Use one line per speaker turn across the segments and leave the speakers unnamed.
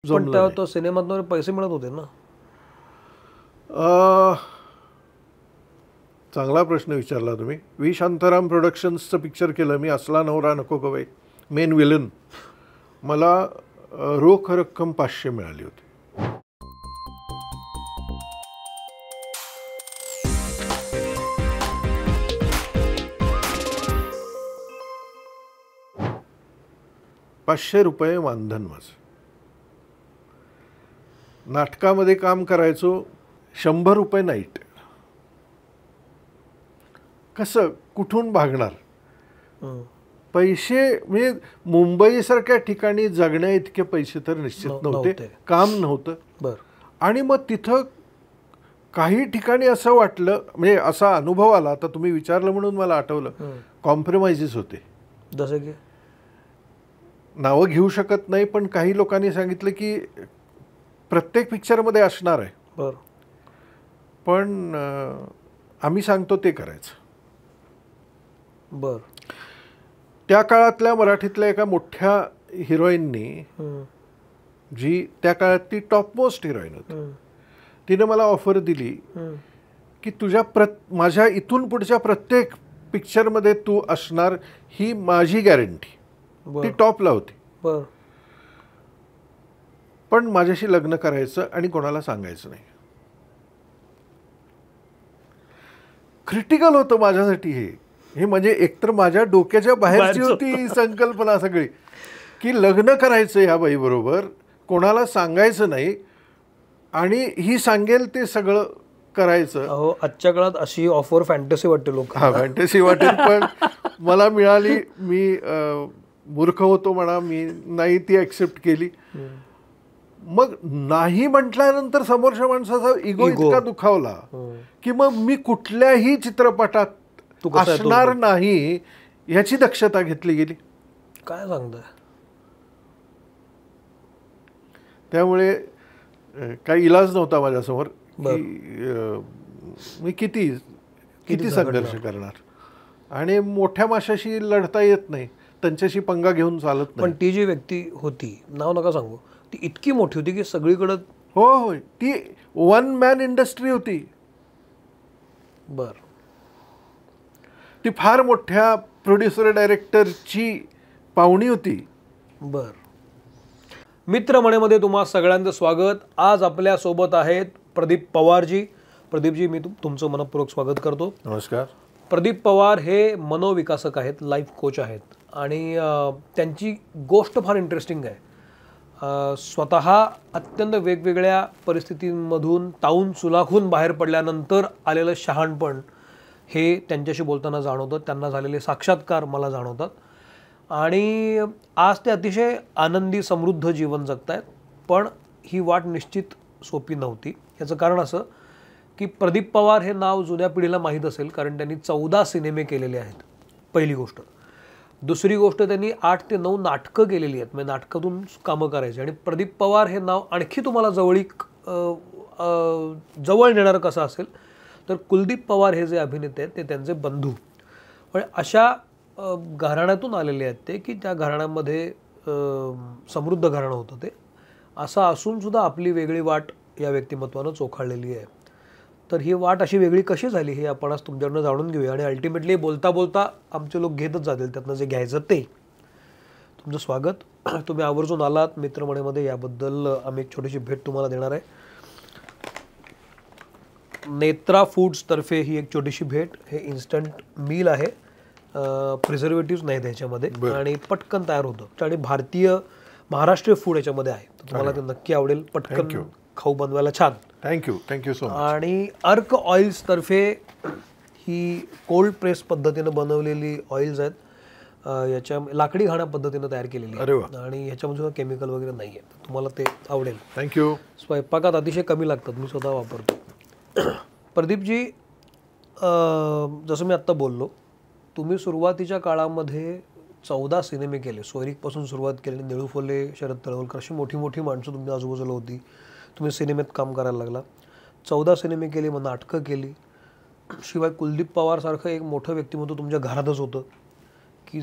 पण त्या तो सिनेमातून पैसे मिळत होते ना.
चांगला प्रश्न विचारला तुम्ही. व्ही शांताराम प्रोडक्शन्सचं पिक्चर केलं मी, असला नवरा नको गवई, मेन विलन. मला रोख रक्कम 500 मिळाली होती. ₹500 मानधन माझं. नाटकामध्ये काम करायचो, ₹100 नाईट. कसं कुठून भागणार पैसे? म्हणजे मुंबईसारख्या ठिकाणी जगण्या इतके पैसे तर निश्चित नव्हते, काम नव्हतं. आणि मग तिथं काही ठिकाणी असं वाटलं, म्हणजे असा अनुभव आला, आता तुम्ही विचारलं म्हणून मला आठवलं, कॉम्प्रोमाइजेस होते.
जसे की
नावं घेऊ शकत नाही, पण काही लोकांनी सांगितलं की प्रत्येक पिक्चरमध्ये असणार आहे, पण आम्ही सांगतो ते करायचं. त्या काळातल्या मराठीतल्या एका मोठ्या हिरोईननी, जी त्या काळात ती टॉपमोस्ट हिरोईन होती, तिने मला ऑफर दिली की माझ्या इथून पुढच्या प्रत्येक पिक्चरमध्ये तू असणार, ही माझी गॅरंटी. ती टॉपला होती, पण माझ्याशी लग्न करायचं आणि कोणाला सांगायचं नाही. क्रिटिकल होतं माझ्यासाठी हे म्हणजे एकतर माझ्या डोक्याच्या बाहेरची होती संकल्पना सगळी, की लग्न करायचं ह्या बाईबरोबर, कोणाला सांगायचं नाही, आणि ही सांगेल ते सगळं करायचं.
आजच्या काळात अशी ऑफर फॅन्टसी वाटते लोक.
फॅन्टसी वाटेल, पण मला मिळाली. मी मूर्ख होतो म्हणा, मी नाही ती ॲक्सेप्ट केली. मग नाही म्हटल्यानंतर समोरच्या माणसाचा इगो इतका दुखावला की मग मी कुठल्याही चित्रपटात असणार नाही याची दक्षता घेतली गेली.
काय सांगताय?
त्यामुळे काही इलाज नव्हता माझ्यासमोर की मी किती संघर्ष करणार, आणि मोठ्या माशाशी लढता येत नाही, त्यांच्याशी पंगा घेऊन चालत नाही.
पण ती जी व्यक्ती होती, नाव नका सांगू, ती इतकी मोठी होती की सगळीकडं.
हो, ती वन मॅन इंडस्ट्री होती. ती फार मोठ्या प्रोड्युसर डायरेक्टरची पाहुणी होती.
मित्रमणेमध्ये तुम्हा सगळ्यांचं स्वागत. आज आपल्या सोबत आहेत प्रदीप पवारजी. प्रदीपजी, मी तुमचं मनपूर्वक स्वागत करतो.
नमस्कार.
प्रदीप पवार हे मनोविकासक आहेत, लाईफ कोच आहेत, आणि त्यांची गोष्ट फार इंटरेस्टिंग आहे. स्वतः अत्यंत वेगवेगळ्या परिस्थितींमधून तावून सुलाखून बाहेर पडल्यानंतर आलेलं शहाणपण हे त्यांच्याशी बोलताना जाणवतं. त्यांना झालेले साक्षात्कार मला जाणवतात, आणि आज ते अतिशय आनंदी समृद्ध जीवन जगतायत. पण ही वाट निश्चित सोपी नव्हती. याचं कारण असं की प्रदीप पवार हे नाव जुन्या पिढीला माहीत असेल, कारण त्यांनी 14 सिनेमे केलेले आहेत, पहिली गोष्ट. दुसरी गोष्ट, त्यांनी 8 ते 9 नाटकं केलेली आहेत, म्हणजे नाटकातून कामं करायची. आणि प्रदीप पवार हे नाव आणखी तुम्हाला जवळ नेणारं कसं असेल तर कुलदीप पवार हे जे अभिनेते आहेत ते त्यांचे बंधू. पण अशा घराण्यातून आलेले आहेत ते, की त्या घराण्यामध्ये समृद्ध घराणं होतं ते. असं असूनसुद्धा आपली वेगळी वाट या व्यक्तिमत्वानं चोखाळलेली आहे. तर ही वाट अशी वेगळी कशी झाली हे आपण आज तुमच्याकडनं जाणून घेऊया, आणि अल्टिमेटली बोलता बोलता आमचे लोक घेतच जातील त्यातनं जे घ्यायचं ते. तुमचं स्वागत. तुम्ही आवर्जून आलात मित्रमणेमध्ये, याबद्दल आम्ही एक छोटीशी भेट तुम्हाला देणार आहे. नेत्रा फूड्सतर्फे ही एक छोटीशी भेट. हे इन्स्टंट मील आहे, प्रिझर्वेटिव्ह नाही त्याच्यामध्ये, आणि पटकन तयार होतं, आणि भारतीय महाराष्ट्रीय फूड याच्यामध्ये आहे. तुम्हाला ते नक्की आवडेल. पटकन खाऊ बनवायला छान.
Thank you so much.
आणि अर्क ऑइल्स तर्फे ही कोल्ड प्रेस पद्धतीनं बनवलेली ऑइल्स आहेत. याच्या लाकडी घाण्या पद्धतीनं तयार केलेली आहे, आणि ह्याच्यामध्ये सुद्धा केमिकल वगैरे नाही आहे. तुम्हाला ते आवडेल.
थँक्यू.
स्वयंपाकात अतिशय कमी लागतात, मी स्वतः वापरतो. प्रदीपजी, जसं मी आत्ता बोललो, तुम्ही सुरुवातीच्या काळामध्ये 14 सिनेमे केले. सोयरीकपासून सुरुवात केली, निळू फुले, शरद तळवलकर अशी मोठी मोठी माणसं तुमच्या आजूबाजूला होती. तुम्ही सिनेमेत काम करायला लागला. 14 सिनेमे केले, मग नाटकं केली. शिवाय कुलदीप पवारसारखं एक मोठं व्यक्तिमत्व तुमच्या घरातच होतं, की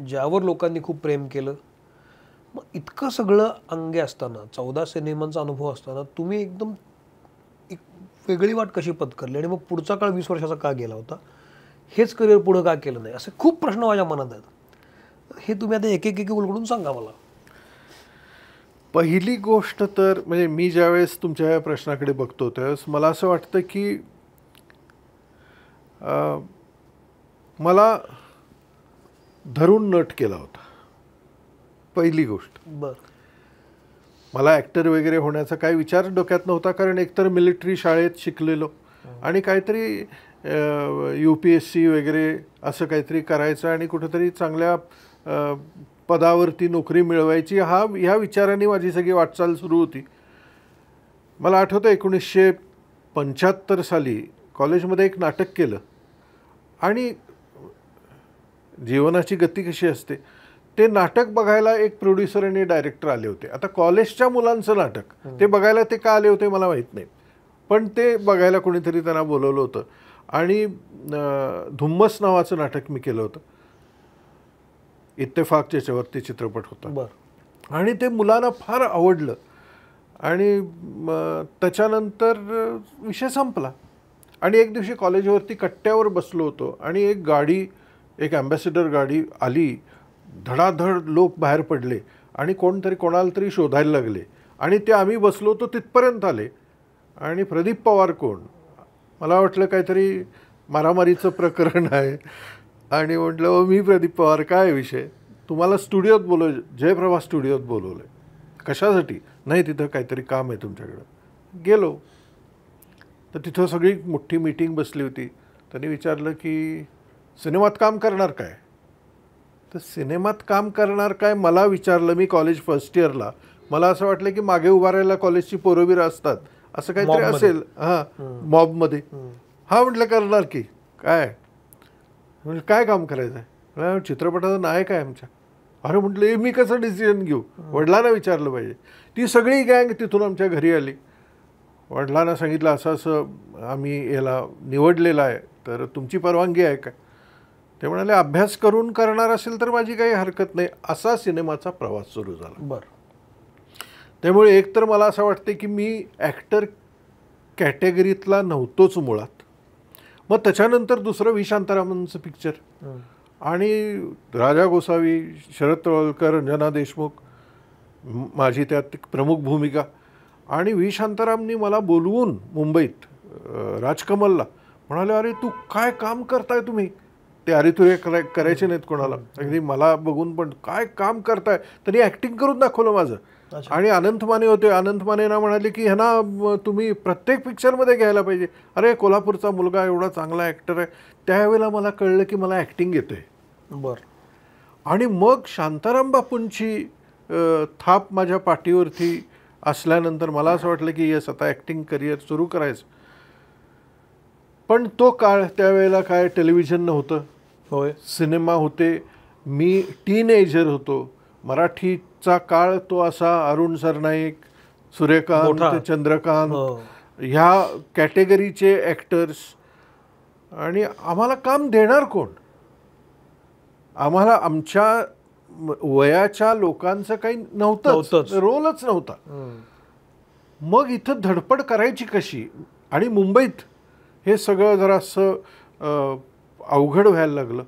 ज्यावर लोकांनी खूप प्रेम केलं. मग इतकं सगळं अंगे असताना 14 सिनेमांचा अनुभव असताना तुम्ही एकदम एक वेगळी वाट कशी पत्करली आणि मग पुढचा काळ 20 वर्षाचा का गेला होता, हेच करिअर पुढं का केलं नाही, असे खूप प्रश्न माझ्या मनात आहेत. हे तुम्ही आता एक एक एक उलगडून सांगा मला.
पहिली गोष्ट तर म्हणजे मी ज्यावेळेस तुमच्या या प्रश्नाकडे बघतो त्यावेळेस मला असं वाटतं की मला धरून नट केला होता, पहिली गोष्ट.
बरं.
मला ॲक्टर वगैरे होण्याचा काही विचार डोक्यात नव्हता, कारण एकतर मिलिटरी शाळेत शिकलेलो आणि काहीतरी UPSC वगैरे असं काहीतरी करायचं आणि कुठेतरी चांगल्या पदावरती नोकरी मिळवायची, ह्या विचाराने माझी सगळी वाटचाल सुरू होती. मला आठवतं 1975 साली कॉलेजमध्ये एक नाटक केलं आणि जीवनाची गती कशी असते, ते नाटक बघायला एक प्रोड्युसर आणि डायरेक्टर आले होते. आता कॉलेजच्या मुलांचं नाटक ते बघायला ते का आले होते मला माहीत नाही, पण ते बघायला कोणीतरी त्यांना बोलवलं होतं आणि धुम्मस नावाचं नाटक मी केलं होतं. इत्तेफाक त्याच्यावरती चित्रपट होता.
बरं.
आणि ते मुलांना फार आवडलं आणि त्याच्यानंतर विषय संपला. आणि एक दिवशी कॉलेजवरती कट्ट्यावर बसलो होतो आणि एक गाडी, एक ॲम्बॅसेडर गाडी आली, धडाधड लोक बाहेर पडले आणि कोणतरी कोणाला तरी शोधायला लागले आणि ते आम्ही बसलो होतो तिथपर्यंत आले आणि प्रदीप पवार कोण, मला वाटलं काहीतरी मारामारीचं प्रकरण आहे आणि म्हटलं मी प्रदीप पवार, काय विषय, तुम्हाला स्टुडिओत जयप्रभा स्टुडिओत बोलवलं आहे. कशासाठी, नाही तिथं काहीतरी काम आहे तुमच्याकडं. गेलो तर तिथं सगळी मोठी मीटिंग बसली होती. त्यांनी विचारलं की सिनेमात काम करणार काय, तर सिनेमात काम करणार काय मला विचारलं. मी कॉलेज फर्स्ट इयरला, मला असं वाटलं की मागे उभारायला कॉलेजची पोरंबिर असतात असं काहीतरी असेल. हां, मॉबमध्ये. हा म्हटलं करणार की काय, म्हणजे काय काम करायचं आहे, चित्रपटाचं नायक आहे आमच्या. अरे म्हटलं मी कसं डिसिजन घेऊ, वडिलांना विचारलं पाहिजे. ती सगळी गँग तिथून आमच्या घरी आली. वडिलांना सांगितलं असं असं आम्ही याला निवडलेलं आहे, तर तुमची परवानगी आहे काय. ते म्हणाले अभ्यास करून करणार असेल तर माझी काही हरकत नाही. असा सिनेमाचा प्रवास सुरू झाला.
बरं.
त्यामुळे एक तर मला असं वाटते की मी ॲक्टर कॅटेगरीतला नव्हतोच मुळात. मग त्याच्यानंतर दुसरं व्ही शांतारामनचं पिक्चर आणि राजा गोसावी, शरद तळवलकर, रंजना देशमुख माझी त्यात प्रमुख भूमिका. आणि व्ही शांतारामनी मला बोलवून मुंबईत राजकमलला म्हणाले, अरे तू काय काम करताय तुम्ही, ते अरे करायचे नाहीत कोणाला, अगदी मला बघून पण काय काम करताय. त्यांनी ॲक्टिंग करून दाखवलं माझं. आणि अनंत माने होते, अनंत मानेना म्हणाले की ह्यांना तुम्ही प्रत्येक पिक्चरमध्ये घ्यायला पाहिजे. अरे कोल्हापूरचा मुलगा एवढा चांगला ॲक्टर आहे. त्यावेळेला मला कळलं की मला ॲक्टिंग येते.
बरं.
आणि मग शांताराम बापूंची थाप माझ्या पाठीवरती असल्यानंतर मला असं वाटलं की येस आता ॲक्टिंग करिअर सुरू करायचं. पण तो काळ, त्यावेळेला काय टेलिव्हिजन नव्हतं,
होय,
सिनेमा होते, मी टीनएजर होतो. मराठीचा काळ तो असा अरुण सरनाईक, सूर्यकांत, चंद्रकांत ह्या कॅटेगरीचे ॲक्टर्स. आणि आम्हाला काम देणार कोण, आम्हाला आमच्या वयाच्या लोकांचं काही नव्हतंच, रोलच नव्हता. मग इथं धडपड करायची कशी. आणि मुंबईत हे सगळं जरासं अवघड व्हायला लागलं.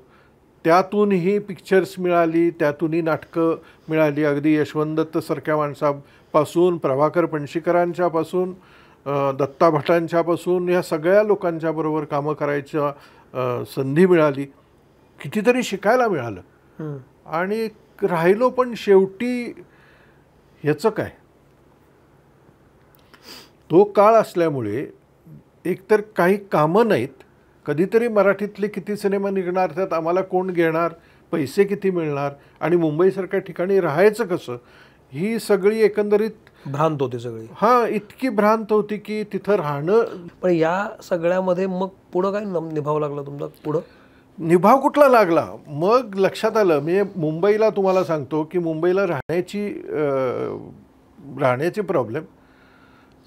त्यातूनही पिक्चर्स मिळाली, त्यातूनही नाटकं मिळाली. अगदी यशवंत दत्तसारख्या माणसापासून, प्रभाकर पणशीकरांच्यापासून, दत्ता भटांच्यापासून या सगळ्या लोकांच्याबरोबर कामं करायच्या संधी मिळाली. कितीतरी शिकायला मिळालं आणि राहिलो. पण शेवटी ह्याचं काय, तो काळ असल्यामुळे एकतर काही कामं नाहीत, कधीतरी मराठीतले किती सिनेमा निघणार, त्यात आम्हाला कोण घेणार, पैसे किती मिळणार आणि मुंबईसारख्या ठिकाणी राहायचं कसं, ही सगळी एकंदरीत
भ्रांत होती सगळी.
हां, इतकी भ्रांत होती की तिथं राहणं.
पण या सगळ्यामध्ये मग पुढं काय निभावं लागलं तुमचा, पुढं
निभाव कुठला लागला. मग लक्षात आलं, मी मुंबईला तुम्हाला सांगतो की मुंबईला राहण्याची प्रॉब्लेम.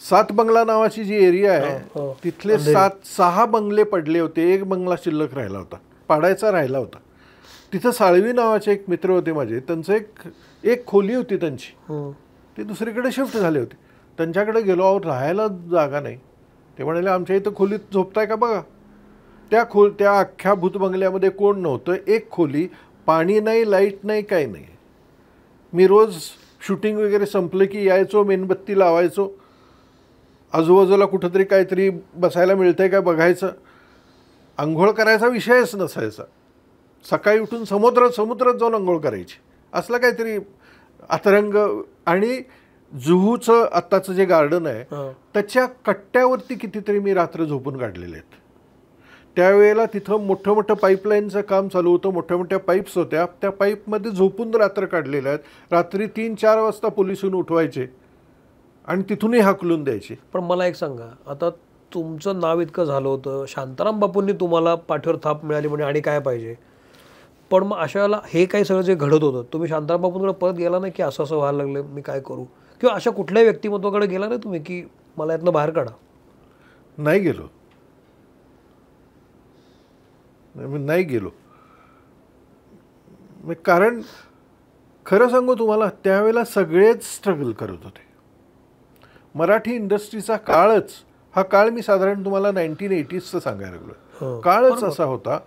7 बंगला नावाची जी एरिया आहे तिथले 6 बंगले पडले होते, एक बंगला शिल्लक राहिला होता, पाडायचा राहिला होता. तिथं साळवी नावाचे एक मित्र होते माझे, त्यांचं एक खोली होती त्यांची, ती दुसरीकडे शिफ्ट झाली होती. त्यांच्याकडे गेलो, अहो राहायला जागा नाही. ते म्हणाले आमच्या इथं खोलीत झोपताय का बघा. त्या अख्ख्या भूतबंगल्यामध्ये कोण नव्हतं, एक खोली, पाणी नाही, लाईट नाही, काही नाही. मी रोज शूटिंग वगैरे संपलं की यायचो, मेणबत्ती लावायचो, आजूबाजूला कुठंतरी काहीतरी बसायला मिळतंय का बघायचं. आंघोळ करायचा विषयच नसायचा. सकाळी उठून समुद्रात जाऊन आंघोळ करायची, असलं काहीतरी अतरंग. आणि जुहूचं आत्ताचं जे गार्डन आहे त्याच्या कट्ट्यावरती कितीतरी मी रात्र झोपून काढलेले आहेत. त्यावेळेला तिथं मोठं पाईपलाईनचं काम चालू होतं, मोठ्या पाईप्स होत्या, त्या पाईपमध्ये झोपून रात्र काढलेल्या आहेत. रात्री 3-4 वाजता पोलीस येऊन उठवायचे आणि तिथूनही हाकलून द्यायचे.
पण मला एक सांगा, आता तुमचं नाव इतकं झालं होतं, शांताराम बापूंनी तुम्हाला पाठीवर थाप मिळाली म्हणजे आणि काय पाहिजे. पण मग अशा वेळेला हे काही सगळं जे घडत होतं, तुम्ही शांताराम बापूंकडे परत गेला नाही की असं व्हायला लागलं, मी काय करू, किंवा अशा कुठल्याही व्यक्तिमत्वाकडे गेला नाही तुम्ही की मला यातनं बाहेर काढा?
नाही गेलो. कारण खरं सांगू तुम्हाला, त्यावेळेला सगळेच स्ट्रगल करत होते. मराठी इंडस्ट्रीचा काळच हा काळ, मी साधारण तुम्हाला 1980sचं सांगायला लागलो. काळच असा होता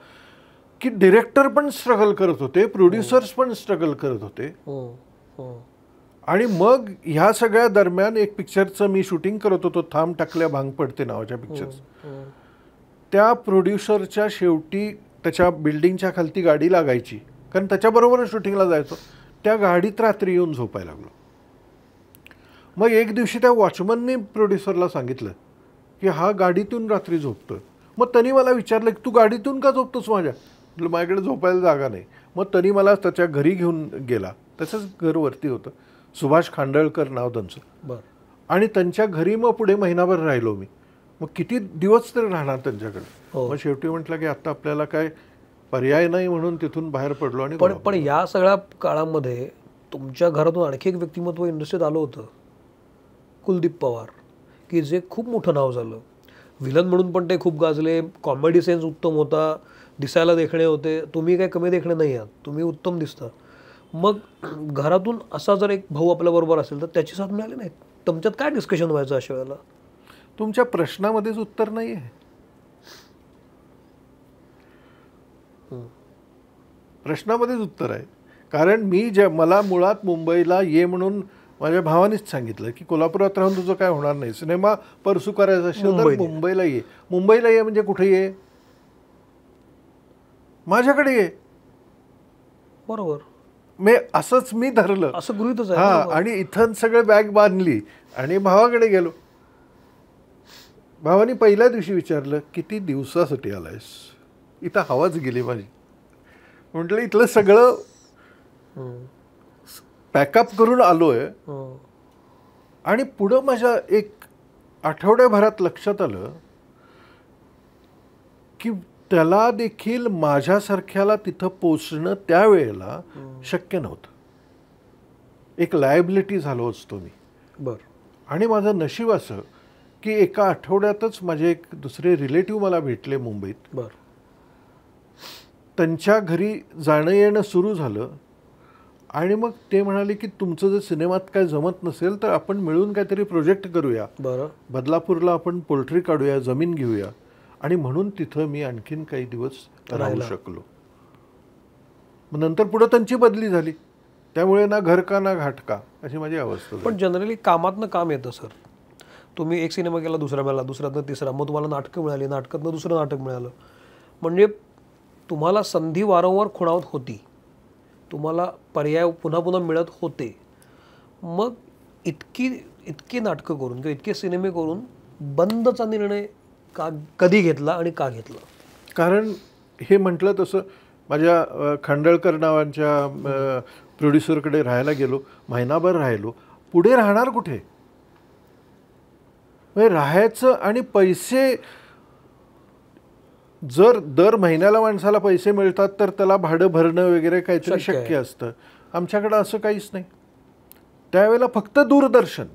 की डिरेक्टर पण स्ट्रगल करत होते, प्रोड्युसर्स पण स्ट्रगल करत होते. आणि मग ह्या सगळ्या दरम्यान एक पिक्चरचं मी शूटिंग करत होतो, थांब टाकल्या भांग पडते नावाच्या पिक्चरचं. त्या प्रोड्युसरच्या शेवटी त्याच्या बिल्डिंगच्या खालती गाडी लागायची, कारण त्याच्याबरोबरच शूटिंगला जायचो. त्या गाडीत रात्री येऊन झोपायला लागलो. मग एक दिवशी त्या वॉचमनने प्रोड्युसरला सांगितलं की हा गाडीतून रात्री झोपतोय. मग त्यांनी मला विचारलं की तू गाडीतून का झोपतोस माझ्या? म्हटलं माझ्याकडे झोपायला जागा नाही. मग त्यांनी मला त्याच्या घरी घेऊन गेला. त्याचंच घर वरती होतं, सुभाष खांडळकर नाव त्यांचं. आणि त्यांच्या घरी मग पुढे महिनाभर राहिलो मी. मग किती दिवस तरी राहणार त्यांच्याकडे. मग शेवटी म्हटलं की आता आपल्याला काय पर्याय नाही म्हणून तिथून बाहेर पडलो. आणि
पण या सगळ्या काळामध्ये तुमच्या घरातून आणखी एक व्यक्तिमत्व इंडस्ट्रीत आलं होतं, कुलदीप पवार, की जे खूप मोठं नाव झालं. विलन म्हणून पण ते खूप गाजले, कॉमेडी सेन्स उत्तम होता, दिसायला देखणे होते. तुम्ही काही कमी देखणे नाही आहात, तुम्ही उत्तम दिसता. मग घरातून असा जर एक भाऊ आपल्याबरोबर असेल तर त्याची साथ मिळाली नाही. तुमच्यात काय डिस्कशन व्हायचं अशा वेळेला?
तुमच्या प्रश्नामध्येच उत्तर नाही आहे. प्रश्नामध्येच उत्तर आहे. कारण मला मुळात मुंबईला ये म्हणून माझ्या भावानेच सांगितलं की कोल्हापुरात राहून तुझं काय होणार नाही, सिनेमा परसू करायचा असेल तर मुंबईला ये. मुंबईला ये म्हणजे कुठे ये? माझ्याकडे ये.
बरोबर.
असंच मी धरलं,
असं गृहीतच आहे.
हां. आणि इथं सगळं बॅग बांधली आणि भावाकडे गेलो. भावानी पहिल्या दिवशी विचारलं किती दिवसासाठी आलायस? इथं हवाच गेली माझी. म्हटलं इथलं सगळं पॅकअप करून आलोय. आणि पुढं माझ्या एक आठवड्याभरात लक्षात आलं की त्याला देखील माझ्यासारख्याला तिथं पोचणं त्यावेळेला शक्य नव्हतं. एक लायबिलिटी झालो असतो मी.
बरं.
आणि माझं नशीब असं की एका आठवड्यातच माझे एक दुसरे रिलेटिव्ह मला भेटले मुंबईत.
बरं.
त्यांच्या घरी जाणं येणं सुरू झालं. आणि मग ते म्हणाले की तुमचं जर सिनेमात काय जमत नसेल तर आपण मिळून काहीतरी प्रोजेक्ट करूया.
बरं.
बदलापूरला आपण पोल्ट्री काढूया, जमीन घेऊया. आणि म्हणून तिथं मी आणखीन काही दिवस राहू शकलो. मग नंतर पुढं त्यांची बदली झाली. त्यामुळे ना घर का ना घाट का अशी माझी अवस्था.
पण जनरली कामातनं काम येतं सर. तुम्ही एक सिनेमा केला, दुसरा मिळाला, दुसऱ्यातनं तिसरा, मग तुम्हाला नाटकं मिळाली, नाटकातनं दुसरं नाटक मिळालं. म्हणजे तुम्हाला संधी वारंवार खुणावत होती, तुम्हाला पर्याय पुन्हा पुन्हा मिळत होते. मग इतकी नाटकं करून किंवा इतके सिनेमे करून बंदचा निर्णय कधी घेतला आणि का घेतला?
कारण हे म्हटलं तसं माझ्या खांडळकर नावाच्या प्रोड्युसरकडे राहायला गेलो, महिनाभर राहिलो. पुढे राहणार कुठे? म्हणजे राहायचं आणि पैसे, जर दर महिन्याला माणसाला पैसे मिळतात तर त्याला भाडं भरणं वगैरे काहीतरी शक्य असतं. आमच्याकडं असं काहीच नाही. त्यावेळेला फक्त दूरदर्शन,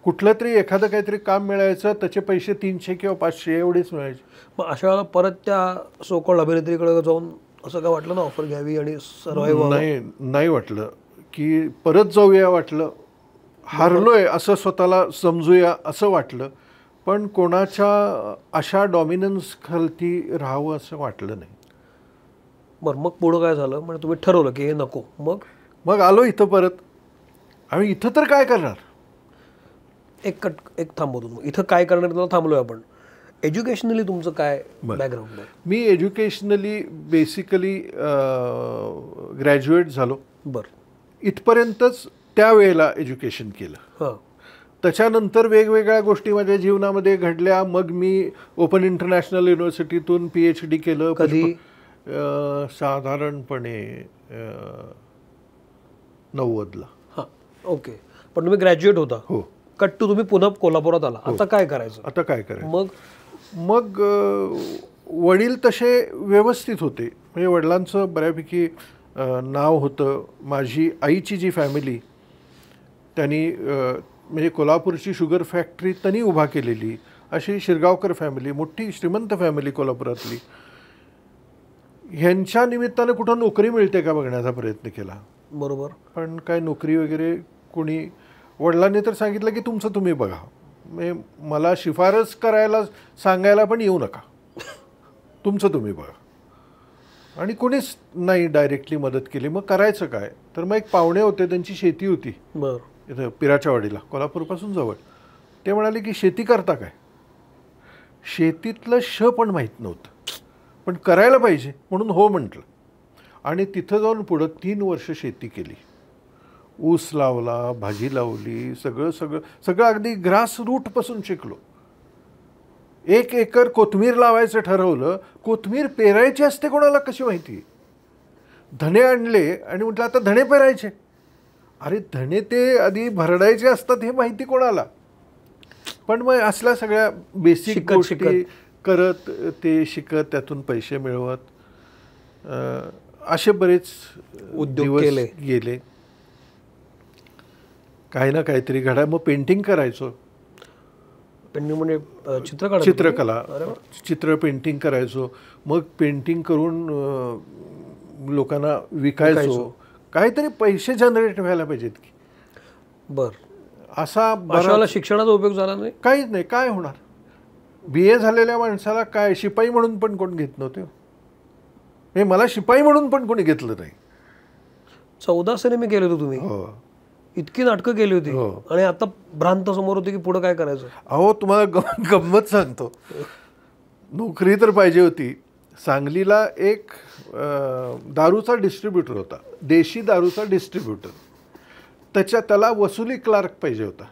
कुठलं तरी एखादं काहीतरी काम मिळायचं, त्याचे पैसे 300 किंवा 500 एवढेच मिळायचे.
मग अशा वेळेला परत त्या सोकॉल्ड अभिनेत्रीकडे जाऊन असं काय वाटलं ना ऑफर घ्यावी आणि सर्वाइव्ह?
नाही वाटलं की परत जाऊया, वाटलं हारलोय असं स्वतःला समजूया असं वाटलं, पण कोणाच्या अशा डॉमिनन्स खालती राहावं असं वाटलं नाही.
बरं, मग पुढं काय झालं? म्हणजे तुम्ही ठरवलं की हे नको.
मग आलो इथं परत. आणि इथं तर काय करणार?
एक थांबवतो. मग इथं काय करणार तुला थांबलोय आपण. एज्युकेशनली तुमचं काय बॅकग्राऊंड आहे?
मी एज्युकेशनली बेसिकली ग्रॅज्युएट झालो.
बरं.
इथपर्यंतच त्यावेळेला एज्युकेशन केलं.
हां.
त्याच्यानंतर वेगवेगळ्या गोष्टी माझ्या जीवनामध्ये घडल्या. मग मी ओपन इंटरनॅशनल युनिव्हर्सिटीतून PhD केलं.
कधी?
साधारणपणे 90ला.
हां, ओके. पण तुम्ही ग्रॅज्युएट होता.
हो.
कट टू तुम्ही पुन्हा कोल्हापुरात आला. आता काय करायचं?
आता काय करायचं?
मग
वडील तसे व्यवस्थित होते. म्हणजे वडिलांचं बऱ्यापैकी नाव होतं. माझी आईची जी फॅमिली, त्यांनी म्हणजे कोल्हापूरची शुगर फॅक्टरी त्यांनी उभा केलेली अशी शिरगावकर फॅमिली, मोठी श्रीमंत फॅमिली कोल्हापुरातली. ह्यांच्या निमित्तानं कुठं नोकरी मिळते का बघण्याचा प्रयत्न केला.
बरोबर.
पण काय नोकरी वगैरे कोणी, वडिलांनी तर सांगितलं की तुमचं तुम्ही बघा, म्हणजे मला शिफारस करायला सांगायला पण येऊ नका, तुमचं तुम्ही बघा. आणि कोणीच नाही डायरेक्टली मदत केली. मग करायचं काय? तर मग एक पाहुणे होते, त्यांची शेती होती इथं पिराच्या वाडीला, कोल्हापूरपासून जवळ. ते म्हणाले की शेती करता काय? शेतीतलं पण माहीत नव्हतं, पण करायला पाहिजे म्हणून हो म्हटलं. आणि तिथं जाऊन पुढं 3 वर्ष शेती केली. ऊस लावला, भाजी लावली, सगळं अगदी ग्रास रूटपासून शिकलो. 1 एकर कोथमीर लावायचं ठरवलं. कोथमीर पेरायची असते कोणाला कशी माहिती? धणे आणले आणि म्हटलं आता धणे पेरायचे. अरे धणे ते आधी भरडायचे असतात हे माहिती कोणाला? पण मग असल्या सगळ्या बेसिक गोष्टी करत, ते शिकत, त्यातून पैसे मिळवत, असे बरेच
उद्योग
गेले. काही ना काहीतरी घडा. मग पेंटिंग करायचो.
पेंटिंग म्हणजे
चित्रकला, चित्र पेंटिंग करायचो. मग पेंटिंग करून लोकांना विकायचो. काहीतरी पैसे जनरेट व्हायला पाहिजेत की.
बरं.
असा
शिक्षणाचा उपयोग झाला नाही?
काहीच नाही. काय होणार? BA झालेल्या माणसाला काय शिपाई म्हणून पण कोण घेत नव्हते. हे मला शिपाई म्हणून पण कोणी घेतलं नाही.
14 सिनेमे केले होते तुम्ही.
हो.
इतकी नाटकं केली होती. आणि आता भ्रांत समोर होती की पुढे काय करायचं.
अहो तुम्हाला गंमत सांगतो. नोकरी तर पाहिजे होती. सांगलीला एक दारूचा डिस्ट्रीब्युटर होता, देशी दारूचा डिस्ट्रीब्युटर. त्याला वसुली क्लार्क पाहिजे होता.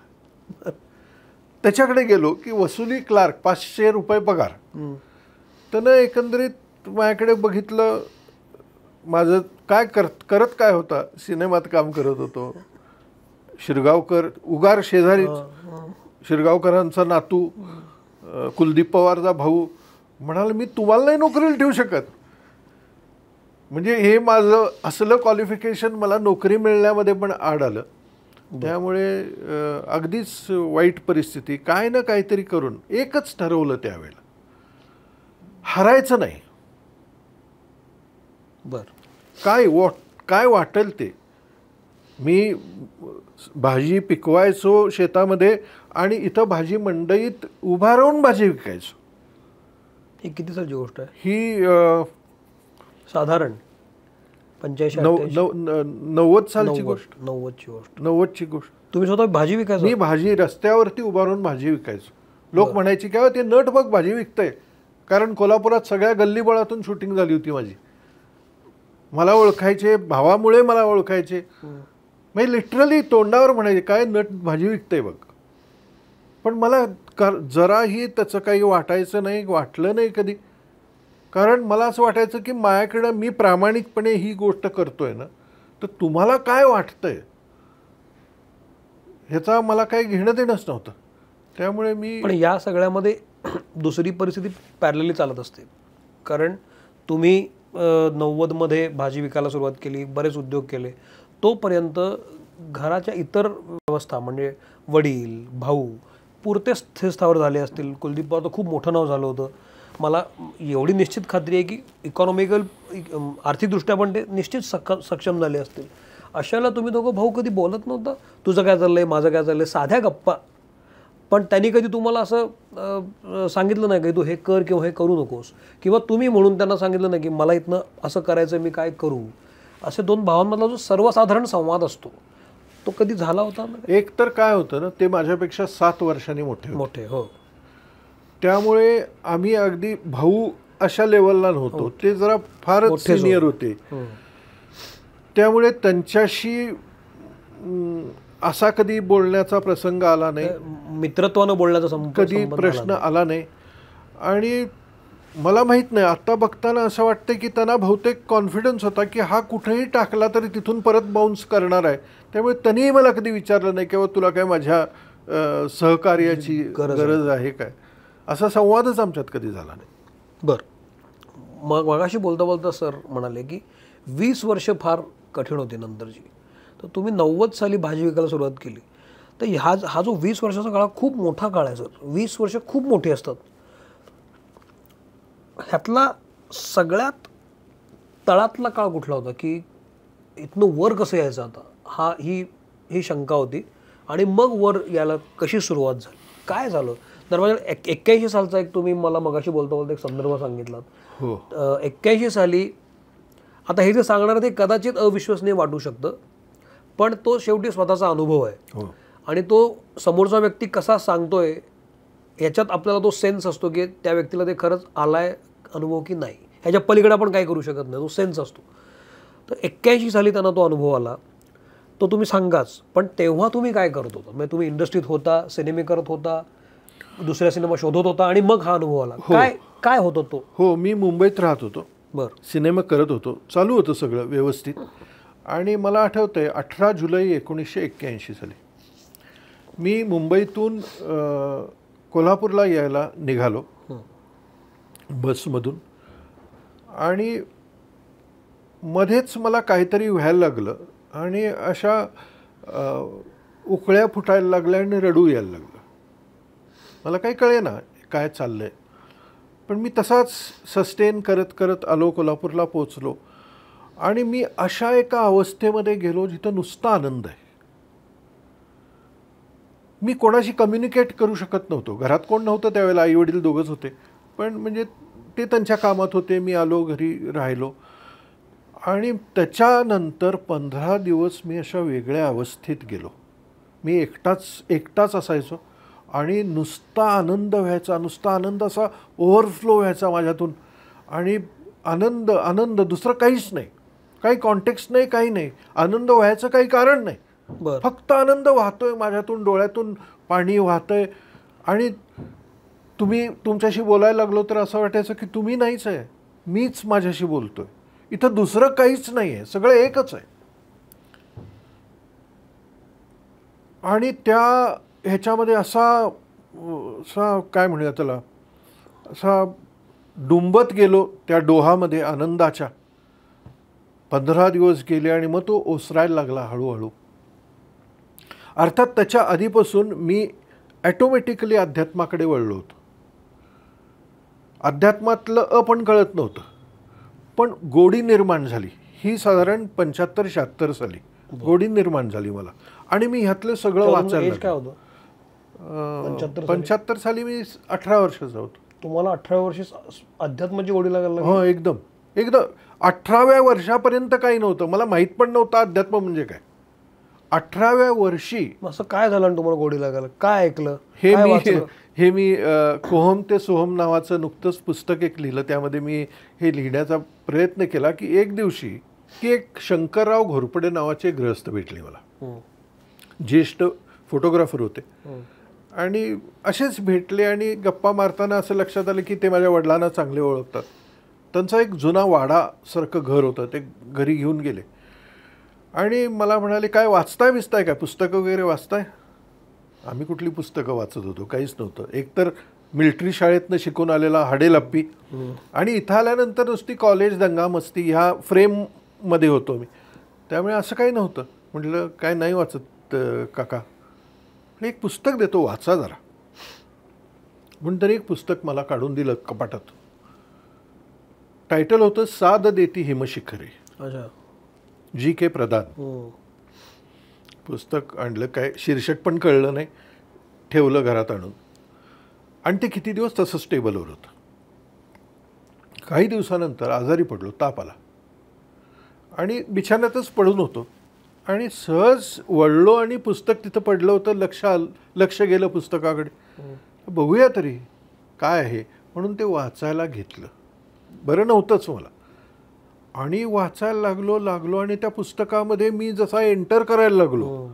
त्याच्याकडे गेलो की वसुली क्लार्क, 500 रुपये पगार. त्यानं एकंदरीत माझ्याकडे बघितलं. माझं काय करत काय होता, सिनेमात काम करत होतो. शिरगावकर उगार शेजारी, शिरगावकरांचा नातू, कुलदीप पवारचा भाऊ म्हणाला मी तुम्हाला नाही नोकरीला ठेवू शकत. म्हणजे हे माझं असलं क्वालिफिकेशन मला नोकरी मिळण्यामध्ये पण आड आलं. त्यामुळे अगदीच वाईट परिस्थिती. काय ना काहीतरी करून एकच ठरवलं त्यावेळेला, हरायचं नाही.
बरं.
काय वाटेल ते. मी भाजी पिकवायचो शेतामध्ये आणि इथं भाजी मंडईत उभा राहून भाजी विकायचो.
ही किती सालची गोष्ट आहे?
ही
साधारण
90 सालची गोष्ट. 90ची गोष्ट.
तुम्ही स्वतः भाजी विकायचो?
मी भाजी रस्त्यावरती उभा राहून भाजी विकायचो. लोक म्हणायचे काय ते नट बघ भाजी विकतंय. कारण कोल्हापुरात सगळ्या गल्लीबोळातून शूटिंग झाली होती माझी. मला ओळखायचे, भावामुळे मला ओळखायचे. म्हणजे लिटरली तोंडावर म्हणायचे काय नट भाजी विकतंय बघ. पण मला जराही त्याचं काही वाटायचं नाही, वाटलं नाही कधी. कारण मला असं वाटायचं की माझ्याकडं मी प्रामाणिकपणे ही गोष्ट करतोय ना, तर तुम्हाला काय वाटतंय ह्याचा मला काही घेणं देणंच नव्हतं. त्यामुळे मी.
पण या सगळ्यामध्ये दुसरी परिस्थिती पॅरलली चालत असते. कारण तुम्ही 90मध्ये भाजी विकायला सुरुवात केली, बरेच उद्योग केले. तोपर्यंत घराच्या इतर व्यवस्था म्हणजे वडील, भाऊ पुरते स्थिरस्थावर झाले असतील. कुलदीप पवार तर खूप मोठं नाव झालं होतं. मला एवढी निश्चित खात्री आहे की इकॉनॉमिकल आर्थिकदृष्ट्या पण ते निश्चित सक्षम झाले असतील. अशाला तुम्ही दोघं भाऊ कधी बोलत नव्हता, तुझं काय चाललंय, माझं काय चाललंय, साध्या गप्पा? पण त्यांनी कधी तुम्हाला असं सांगितलं नाही की तू हे कर किंवा हे करू नकोस, किंवा तुम्ही म्हणून त्यांना सांगितलं नाही की मला इथनं असं करायचं, मी काय करू? असे दोन भावांमधला जो सर्वसाधारण संवाद असतो तो कधी झाला होता?
एक तर काय होतं ना, ते माझ्यापेक्षा 7 वर्षांनी मोठे.
हो.
त्यामुळे आम्ही अगदी भाऊ अशा लेवलला नव्हतो, ते जरा फारच सिनियर होते. त्यामुळे त्यांच्याशी असा कधी बोलण्याचा प्रसंग आला नाही,
मित्रत्वानं बोलण्याचा
कधी प्रश्न आला नाही. आणि मला माहीत नाही, आता बघताना असं वाटतं की त्यांना बहुतेक कॉन्फिडन्स होता की हा कुठेही टाकला तरी तिथून परत बाउन्स करणार आहे. त्यामुळे त्यांनीही मला कधी विचारलं नाही किंवा तुला काय माझ्या सहकार्याची गरज आहे काय, असा संवादच आमच्यात कधी झाला नाही.
बरं, मगाशी बोलता बोलता सर म्हणाले की 20 वर्ष फार कठीण होती नंतरची. तर तुम्ही 90 साली भाजी विकायला सुरुवात केली, तर हा जो 20 वर्षाचा काळ खूप मोठा काळ आहे सर. 20 वर्ष खूप मोठी असतात. ह्यातला सगळ्यात तळातला काळ कुठला होता की इथनं वर कसं यायचं आता, ही शंका होती. आणि मग वर यायला कशी सुरुवात झाली, काय झालं? दरम्यान 81 सालचा एक तुम्ही मला मगाशी बोलता बोलता एक संदर्भ सांगितलात. 81 साली, आता हे जे सांगणार ते कदाचित अविश्वसनीय वाटू शकतं, पण तो शेवटी स्वतःचा अनुभव आहे. आणि तो समोरचा व्यक्ती कसा सांगतोय ह्याच्यात आपल्याला तो सेन्स असतो की त्या व्यक्तीला ते खरंच आलाय अनुभव की नाही. ह्याच्या पलीकडे आपण काय करू शकत नाही, तो सेन्स असतो. तर 81 साली त्यांना तो अनुभव आला, तो तुम्ही सांगाच. पण तेव्हा तुम्ही काय करत होता? म्हणजे तुम्ही इंडस्ट्रीत होता, सिनेमे करत होता, दुसऱ्या सिनेमा शोधत होता, आणि मग हा अनुभव आला. काय होतं तो?
हो, मी मुंबईत राहत होतो.
बरं.
सिनेमा करत होतो, चालू होतं सगळं व्यवस्थित. आणि मला आठवतंय 18 जुलै 1981 साली मी मुंबईतून कोल्हापूरला यायला निघालो बसमधून. आणि मध्येच मला काहीतरी व्हायला लागलं आणि अशा उकळ्या फुटायला लागल्या आणि रडू यायला लागलं. मला काही कळेना काय चाललं आहे. पण मी तसाच सस्टेन करत करत आलो, कोल्हापूरला पोचलो. आणि मी अशा एका अवस्थेमध्ये गेलो जिथं नुसता आनंद आहे. मी कोणाशी कम्युनिकेट करू शकत नव्हतो. घरात कोण नव्हतं त्यावेळेला, आईवडील दोघंच होते. पण म्हणजे ते त्यांच्या कामात होते, मी आलो घरी राहिलो. आणि त्याच्यानंतर 15 दिवस मी अशा वेगळ्या अवस्थेत गेलो. मी एकटाच असायचो आणि नुसता आनंद व्हायचा, नुसता आनंद असा ओव्हरफ्लो व्हायचा माझ्यातून. आणि आनंद आनंद, दुसरं काहीच नाही, काही कॉन्टेक्स्ट नाही, काही नाही. आनंद व्हायचं काही कारण नाही, फक्त आनंद वाहतोय माझ्यातून, डोळ्यातून पाणी वाहतंय. आणि तुमच्याशी बोलायला लागलो तर असं वाटायचं की तुम्ही नाहीच आहे, मीच माझ्याशी बोलतोय. इथं दुसरं काहीच नाही आहे, सगळं एकच आहे. आणि त्या ह्याच्यामध्ये असा काय म्हणूया त्याला, असा डुंबत गेलो त्या डोहामध्ये आनंदाच्या. 15 दिवस गेले आणि मग तो ओसरायला लागला हळूहळू. अर्थात त्याच्या आधीपासून मी ॲटोमॅटिकली अध्यात्माकडे वळलो होतो. अध्यात्मातलं पण कळत नव्हतं, पण गोडी निर्माण झाली. ही साधारण 75-76 साली गोडी निर्माण झाली मला. आणि मी ह्यातलं सगळं वाचायला.
काय होतं?
75 साली मी 18 वर्षाचा होतो.
तुम्हाला 18 वर्षी अध्यात्माची गोडी लागायला?
हो, एकदम 18व्या वर्षापर्यंत काही नव्हतं, मला माहीत पण नव्हतं अध्यात्म म्हणजे काय. 18व्या वर्षी
असं काय झालं तुम्हाला गोडी लागायला? काय ऐकलं?
हे मी कोहम ते सोहम नावाचं नुकतंच पुस्तक एक लिहिलं. त्यामध्ये मी हे लिहिण्याचा प्रयत्न केला की एक दिवशी की एक शंकरराव घोरपडे नावाचे गृहस्थ भेटले मला. ज्येष्ठ फोटोग्राफर होते. आणि असेच भेटले आणि गप्पा मारताना असं लक्षात आलं की ते माझ्या वडिलांना चांगले ओळखतात. त्यांचा एक जुना वाडासारखं घर होतं, ते घरी घेऊन गेले. आणि मला म्हणाले, काय वाचताय बिचताय काय, पुस्तकं वगैरे वाचताय? आम्ही कुठली पुस्तकं वाचत होतो, काहीच नव्हतं. एकतर मिलिटरी शाळेतनं शिकून आलेला हाडेलप्पी, आणि इथं आल्यानंतर नुसती कॉलेज दंगा मस्ती ह्या फ्रेममध्ये होतो मी. त्यामुळे असं काही नव्हतं. म्हटलं काय नाही वाचत काका, एक पुस्तक देतो वाचा जरा. म्हणून तरी एक पुस्तक मला काढून दिलं कपाटात. टायटल होतं साद देती हिमशिखरे,
अच्छा.
G.K. प्रधान. पुस्तक आणलं, काय शीर्षक पण कळलं नाही, ठेवलं घरात आणून, आणि ते किती दिवस तसंच टेबलवर होतं. काही दिवसानंतर आजारी पडलो, ताप आला आणि बिछाण्यातच पडून होतो आणि सहज वळलो आणि पुस्तक तिथं पडलं होतं. लक्ष गेलं पुस्तकाकडे. बघूया तरी काय आहे म्हणून ते वाचायला घेतलं. बरं नव्हतंच मला, आणि वाचायला लागलो आणि त्या पुस्तकामध्ये मी जसा एंटर करायला लागलो,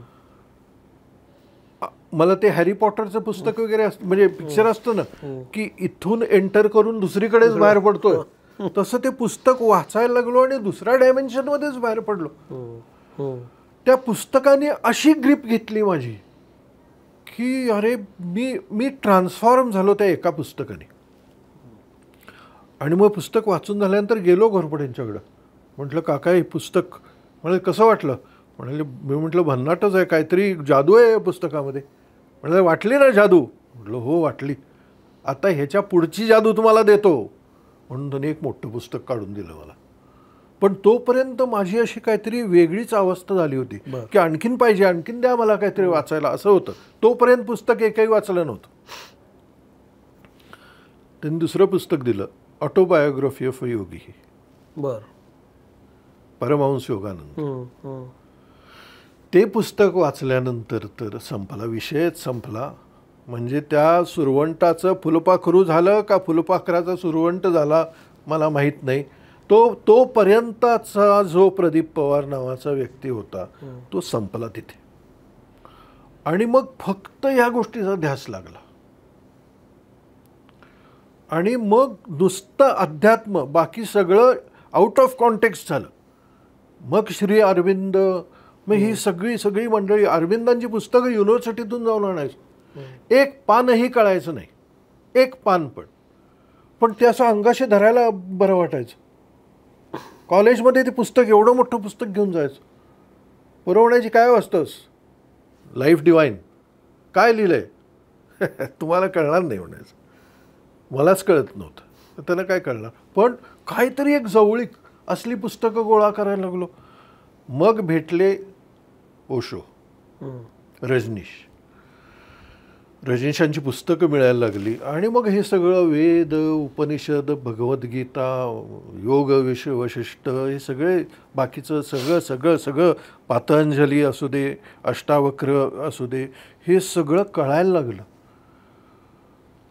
मला ते हॅरी पॉटरचं पुस्तक वगैरे असतं, म्हणजे पिक्चर असतं ना की इथून एंटर करून दुसरीकडेच बाहेर पडतोय, तसं ते पुस्तक वाचायला लागलो आणि दुसऱ्या डायमेन्शनमध्येच बाहेर पडलो. त्या पुस्तकाने अशी ग्रीप घेतली माझी की अरे मी ट्रान्सफॉर्म झालो त्या एका पुस्तकाने. आणि मग पुस्तक वाचून झाल्यानंतर गेलो घोरपडेंच्याकडं. म्हटलं काका हे पुस्तक, म्हणाले कसं वाटलं? म्हणाले, मी म्हटलं भन्नाटच आहे, काहीतरी जादू आहे या पुस्तकामध्ये. म्हणाले वाटली ना जादू? म्हटलं हो वाटली. आता ह्याच्या पुढची जादू तुम्हाला देतो म्हणून त्यांनी एक मोठं पुस्तक काढून दिलं मला. पण तोपर्यंत माझी अशी काहीतरी वेगळीच अवस्था झाली होती की आणखीन पाहिजे, आणखीन द्या मला काहीतरी वाचायला, असं होतं. तोपर्यंत पुस्तक एकही वाचलं नव्हतं. त्यांनी दुसरं पुस्तक दिलं, ऑटोबायोग्राफी ऑफ अ योगी, परमहंस योगानंद. ते पुस्तक वाचल्यानंतर तर संपला, विषयच संपला. म्हणजे त्या सुरवंटाचं फुलपाखरू झालं का फुलपाखराचा सुरवंट झाला मला माहीत नाही. तोपर्यंतचा जो प्रदीप पवार नावाचा व्यक्ती होता तो संपला तिथे. आणि मग फक्त ह्या गोष्टीचा ध्यास लागला. आणि मग नुसतं अध्यात्म, बाकी सगळं आउट ऑफ कॉन्टेक्स्ट झालं. मग श्री अरविंद, मग ही सगळी मंडळी, अरविंदांची पुस्तकं युनिव्हर्सिटीतून जाऊन आणायचं. एक पानही कळायचं नाही, एक पान पण ते असं अंगाशी धरायला बरं वाटायचं. कॉलेजमध्ये ते पुस्तक, एवढं मोठं पुस्तक घेऊन जायचं. पुरवण्याची काय वाचतोस? Life divine. काय लिहिलंय? तुम्हाला कळणार नाही म्हणायचं. मलाच कळत नव्हतं, तर त्याला काय कळणार. पण काहीतरी एक जवळीक असली पुस्तकं गोळा करायला लागलो. मग भेटले ओशो, रजनीशांची पुस्तकं मिळायला लागली. आणि मग हे सगळं वेद, उपनिषद, भगवद्गीता, योग वशिष्ठ, हे सगळे बाकीचं सगळं पातंजली असू दे, अष्टावक्र असू दे, हे सगळं कळायला लागलं.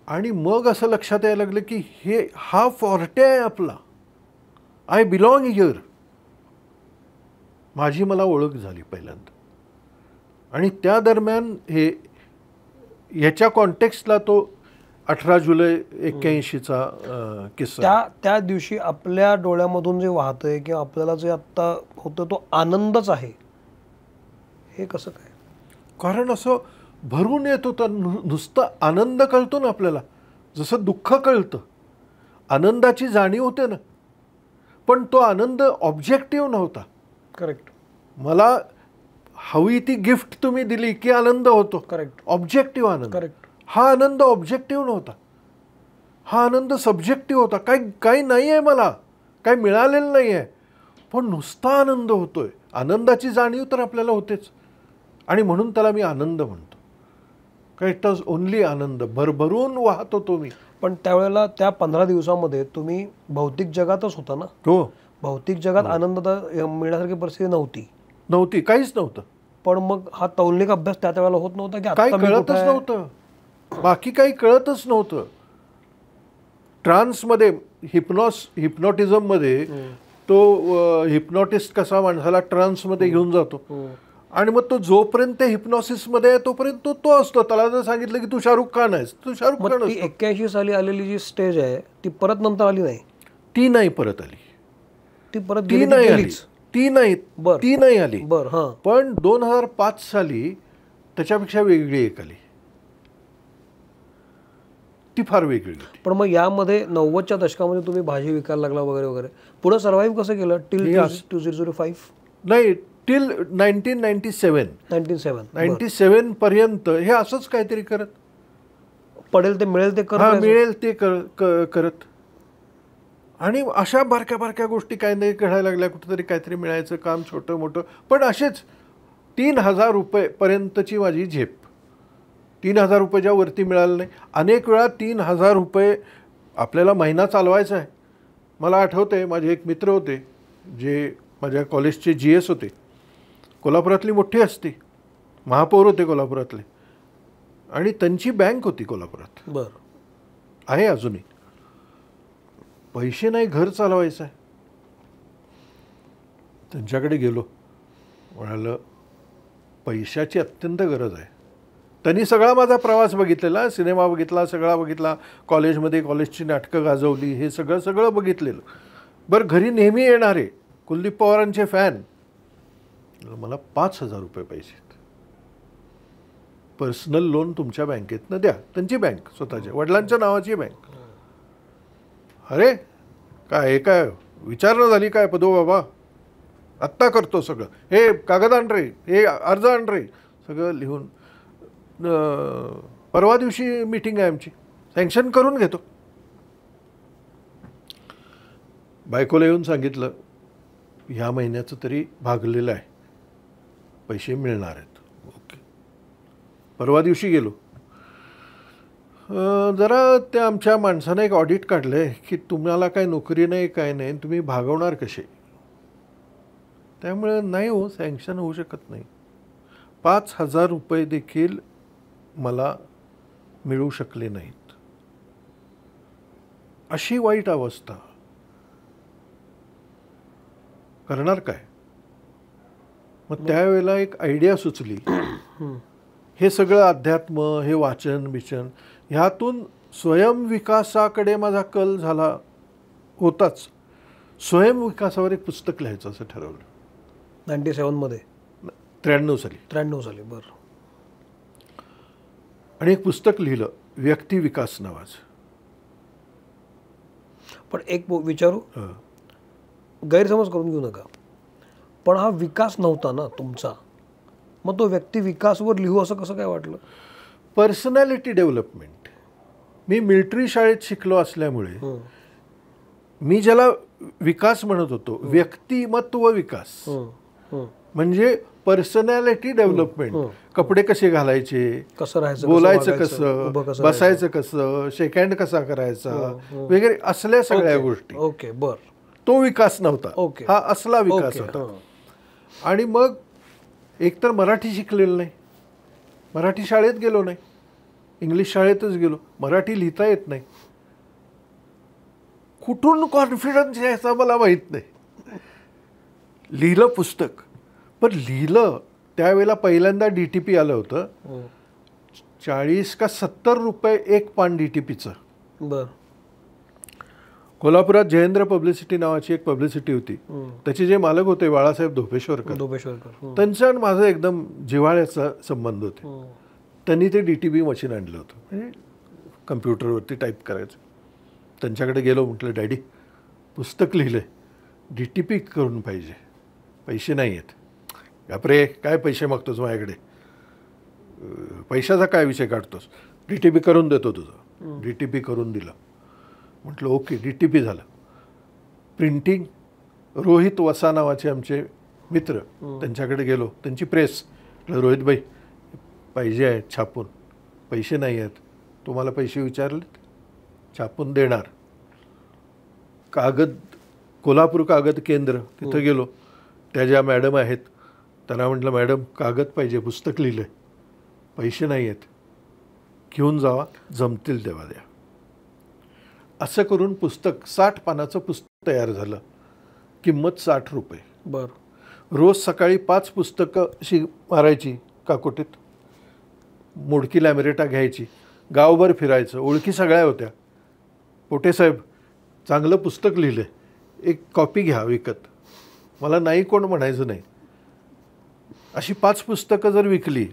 आणि मग असं लक्षात यायला लागलं की हा फॉर्टे आहे आपला, आय बिलॉंग हिअर. माझी मला ओळख झाली पहिल्यांदा. आणि त्या दरम्यान ह्याच्या कॉन्टेक्स्टला तो 18 जुलै 81चा किस्सा.
त्या दिवशी आपल्या डोळ्यामधून जे वाहतंय किंवा आपल्याला जे आत्ता होतं तो आनंदच आहे, हे कसं काय?
कारण असं भरून येत होतं. नुसतं आनंद कळतो ना आपल्याला, जसं दुःख कळतं. आनंदाची जाणीव होते ना, पण तो आनंद ऑब्जेक्टिव्ह नव्हता.
करेक्ट.
मला हवी ती गिफ्ट तुम्ही दिली की आनंद होतो.
करेक्ट.
ऑब्जेक्टिव्ह आनंद.
करेक्ट.
हा आनंद ऑब्जेक्टिव्ह नव्हता, हा आनंद सब्जेक्टिव्ह होता. काही नाही आहे, मला काही मिळालेलं नाही आहे, पण नुसता आनंद होतोय. आनंदाची जाणीव तर आपल्याला होतेच, आणि म्हणून त्याला मी आनंद म्हणतो. काय इट वॉज ओनली आनंद, भरभरून वाहत होतो मी.
पण त्यावेळेला त्या 15 दिवसामध्ये तुम्ही भौतिक जगातच होता ना?
हो.
भौतिक जगात आनंद मिळण्यासारखी परिस्थिती नव्हती,
काहीच नव्हतं.
पण मग हा तौलनिक अभ्यास त्या वेळेला होत नव्हता की
काही कळतच नव्हतं, बाकी काही कळतच नव्हतं. ट्रान्समध्ये, हिप्नॉटिझममध्ये तो हिप्नॉटिस्ट कसा माणसाला ट्रान्समध्ये घेऊन जातो, आणि मग तो जोपर्यंत हिप्नॉसिसमध्ये आहे तोपर्यंत तो असतो. त्याला जर सांगितलं की तू शाहरुख खान आहेस, तू शाहरुख खान.
81 साली आलेली जी स्टेज आहे ती परत नंतर आली नाही?
ती नाही परत आली.
ती परत
ती नाही आली. पण 2005 साली त्याच्यापेक्षा वेगळी एक आली, ती फार वेगळी होती.
पण मग यामध्ये 90च्या दशकामध्ये तुम्ही भाजी विकायला लागला वगैरे वगैरे, पुढे सर्व्हाइव्ह कसं केलं टिल 2005?
नाही, टिल 1997 पर्यंत हे असंच काहीतरी करत,
पडेल ते मिळेल ते
करत. आणि अशा बारक्या बारक्या गोष्टी काही नाही घडायला लागल्या, कुठेतरी काहीतरी मिळायचं काम छोटं मोठं, पण असेच 3,000 रुपयेपर्यंतची माझी झेप. 3,000 रुपयाच्या वरती मिळालं नाही. अनेक वेळा 3,000 रुपये आपल्याला महिना चालवायचा आहे. मला आठवतं आहे, माझे एक मित्र होते जे माझ्या कॉलेजचे GS होते, कोल्हापुरातली मोठी असती, महापौर होते कोल्हापुरातले, आणि त्यांची बँक होती कोल्हापुरात,
बरं,
आहे अजूनही. पैसे नाही, घर चालवायचं आहे. त्यांच्याकडे गेलो, म्हणालं पैशाची अत्यंत गरज आहे. त्यांनी सगळा माझा प्रवास बघितलेला, सिनेमा बघितला, सगळा बघितला, कॉलेजमध्ये कॉलेजची नाटकं गाजवली, हे सगळं बघितलेलं. बरं, घरी नेहमी येणारे कुलदीप पवारांचे फॅन. मला 5,000 रुपये पाहिजेत, पर्सनल लोन तुमच्या बँकेतनं द्या. त्यांची बँक, स्वतःच्या वडिलांच्या नावाची बँक. अरे काय, हे काय विचारणा झाली काय पदो बाबा, आत्ता करतो सगळं, हे कागद आण रे, हे अर्ज आण रे, सगळं लिहून. परवा दिवशी मीटिंग आहे आमची, सँक्शन करून घेतो. बायकोला येऊन सांगितलं, ह्या महिन्याचं तरी भागलेलं आहे, पैसे मिळणार आहेत. ओके. परवा दिवशी गेलो, जरा त्या आमच्या माणसानं एक ऑडिट काढलं आहे की तुम्हाला काय नोकरी नाही, काय नाही, तुम्ही भागवणार कसे. त्यामुळे नाही हो, सँक्शन होऊ शकत नाही. 5,000 रुपये देखील मला मिळू शकले नाहीत. अशी वाईट अवस्था. करणार काय. मग त्यावेळेला एक आयडिया सुचली. हे सगळं अध्यात्म, हे वाचन बिचन, ह्यातून स्वयंविकासाकडे माझा कल झाला होताच. स्वयंविकासावर एक पुस्तक लिहायचं असं ठरवलं.
97 मध्ये,
93 साली.
93 साली, बरं.
आणि एक पुस्तक लिहिलं, व्यक्तिविकास नावाचं.
पण एक विचारू, गैरसमज करून घेऊ नका, पण हा विकास नव्हता ना तुमचा, मग तो व्यक्ती विकासवर लिहू असं कसं काय वाटलं.
Personality development. मी मिलिटरी शाळेत शिकलो असल्यामुळे मी ज्याला विकास म्हणत होतो, व्यक्तिमत्व विकास, म्हणजे पर्सनॅलिटी डेव्हलपमेंट. कपडे कसे घालायचे,
कसं राहायचं,
बोलायचं कसं, बसायचं कसं, शेक हँड कसा करायचा वगैरे, असल्या सगळ्या गोष्टी.
ओके, बर.
तो विकास नव्हता, हा असला विकास होता. आणि मग एकतर मराठी शिकलेलं नाही, मराठी शाळेत गेलो नाही, इंग्लिश शाळेतच गेलो, मराठी लिहिता येत नाही. कुठून कॉन्फिडन्स यायचा मला माहीत नाही. लिहिलं पुस्तक, पण लिहिलं त्यावेळेला पहिल्यांदा DTP आलं होतं. 40 का 70 रुपये एक पान DTPचं.
बरं.
कोल्हापुरात जयेंद्र पब्लिसिटी नावाची एक पब्लिसिटी होती. त्याचे जे मालक होते बाळासाहेब धोपेश्वरकर, त्यांचा आणि माझा एकदम जिव्हाळ्याचा संबंध होते. त्यांनी ते DTP मशीन आणलं होतं, म्हणजे कम्प्युटरवरती टाईप करायचं. त्यांच्याकडे गेलो, म्हटलं डॅडी पुस्तक लिहिलं आहे, DTP करून पाहिजे, पैसे नाही आहेत. बापरे, काय पैसे मागतोस माझ्याकडे, पैशाचा काय विषय काढतोस, DTP करून देतो तुझं. DTP करून दिलं. म्हटलं ओके, DTP झालं. प्रिंटिंग, रोहित वसा नावाचे आमचे मित्र, त्यांच्याकडे गेलो, त्यांची प्रेस. रोहित भाई पाहिजे आहेत छापून, पैसे नाही आहेत. तुम्हाला पैसे विचारलेत, छापून देणार. कागद, कोल्हापूर कागद केंद्र, तिथं गेलो. त्या ज्या मॅडम आहेत त्यांना म्हटलं, मॅडम कागद पाहिजे, पुस्तक लिहिलं आहे, पैसे नाही आहेत, घेऊन जावा, जमतील तेव्हा द्या. असं करून पुस्तक, 60 पानाचं पुस्तक तयार झालं. किंमत 60 रुपये.
बरं.
रोज सकाळी 5 पुस्तकं अशी मारायची काकोटीत, मोडकी लॅमिरेटा घ्यायची, गावभर फिरायचं. ओळखी सगळ्या होत्या. पोटेसाहेब चांगलं पुस्तक लिहिलं आहे, एक कॉपी घ्या विकत. मला नाही कोण म्हणायचं नाही. अशी 5 पुस्तकं जर विकली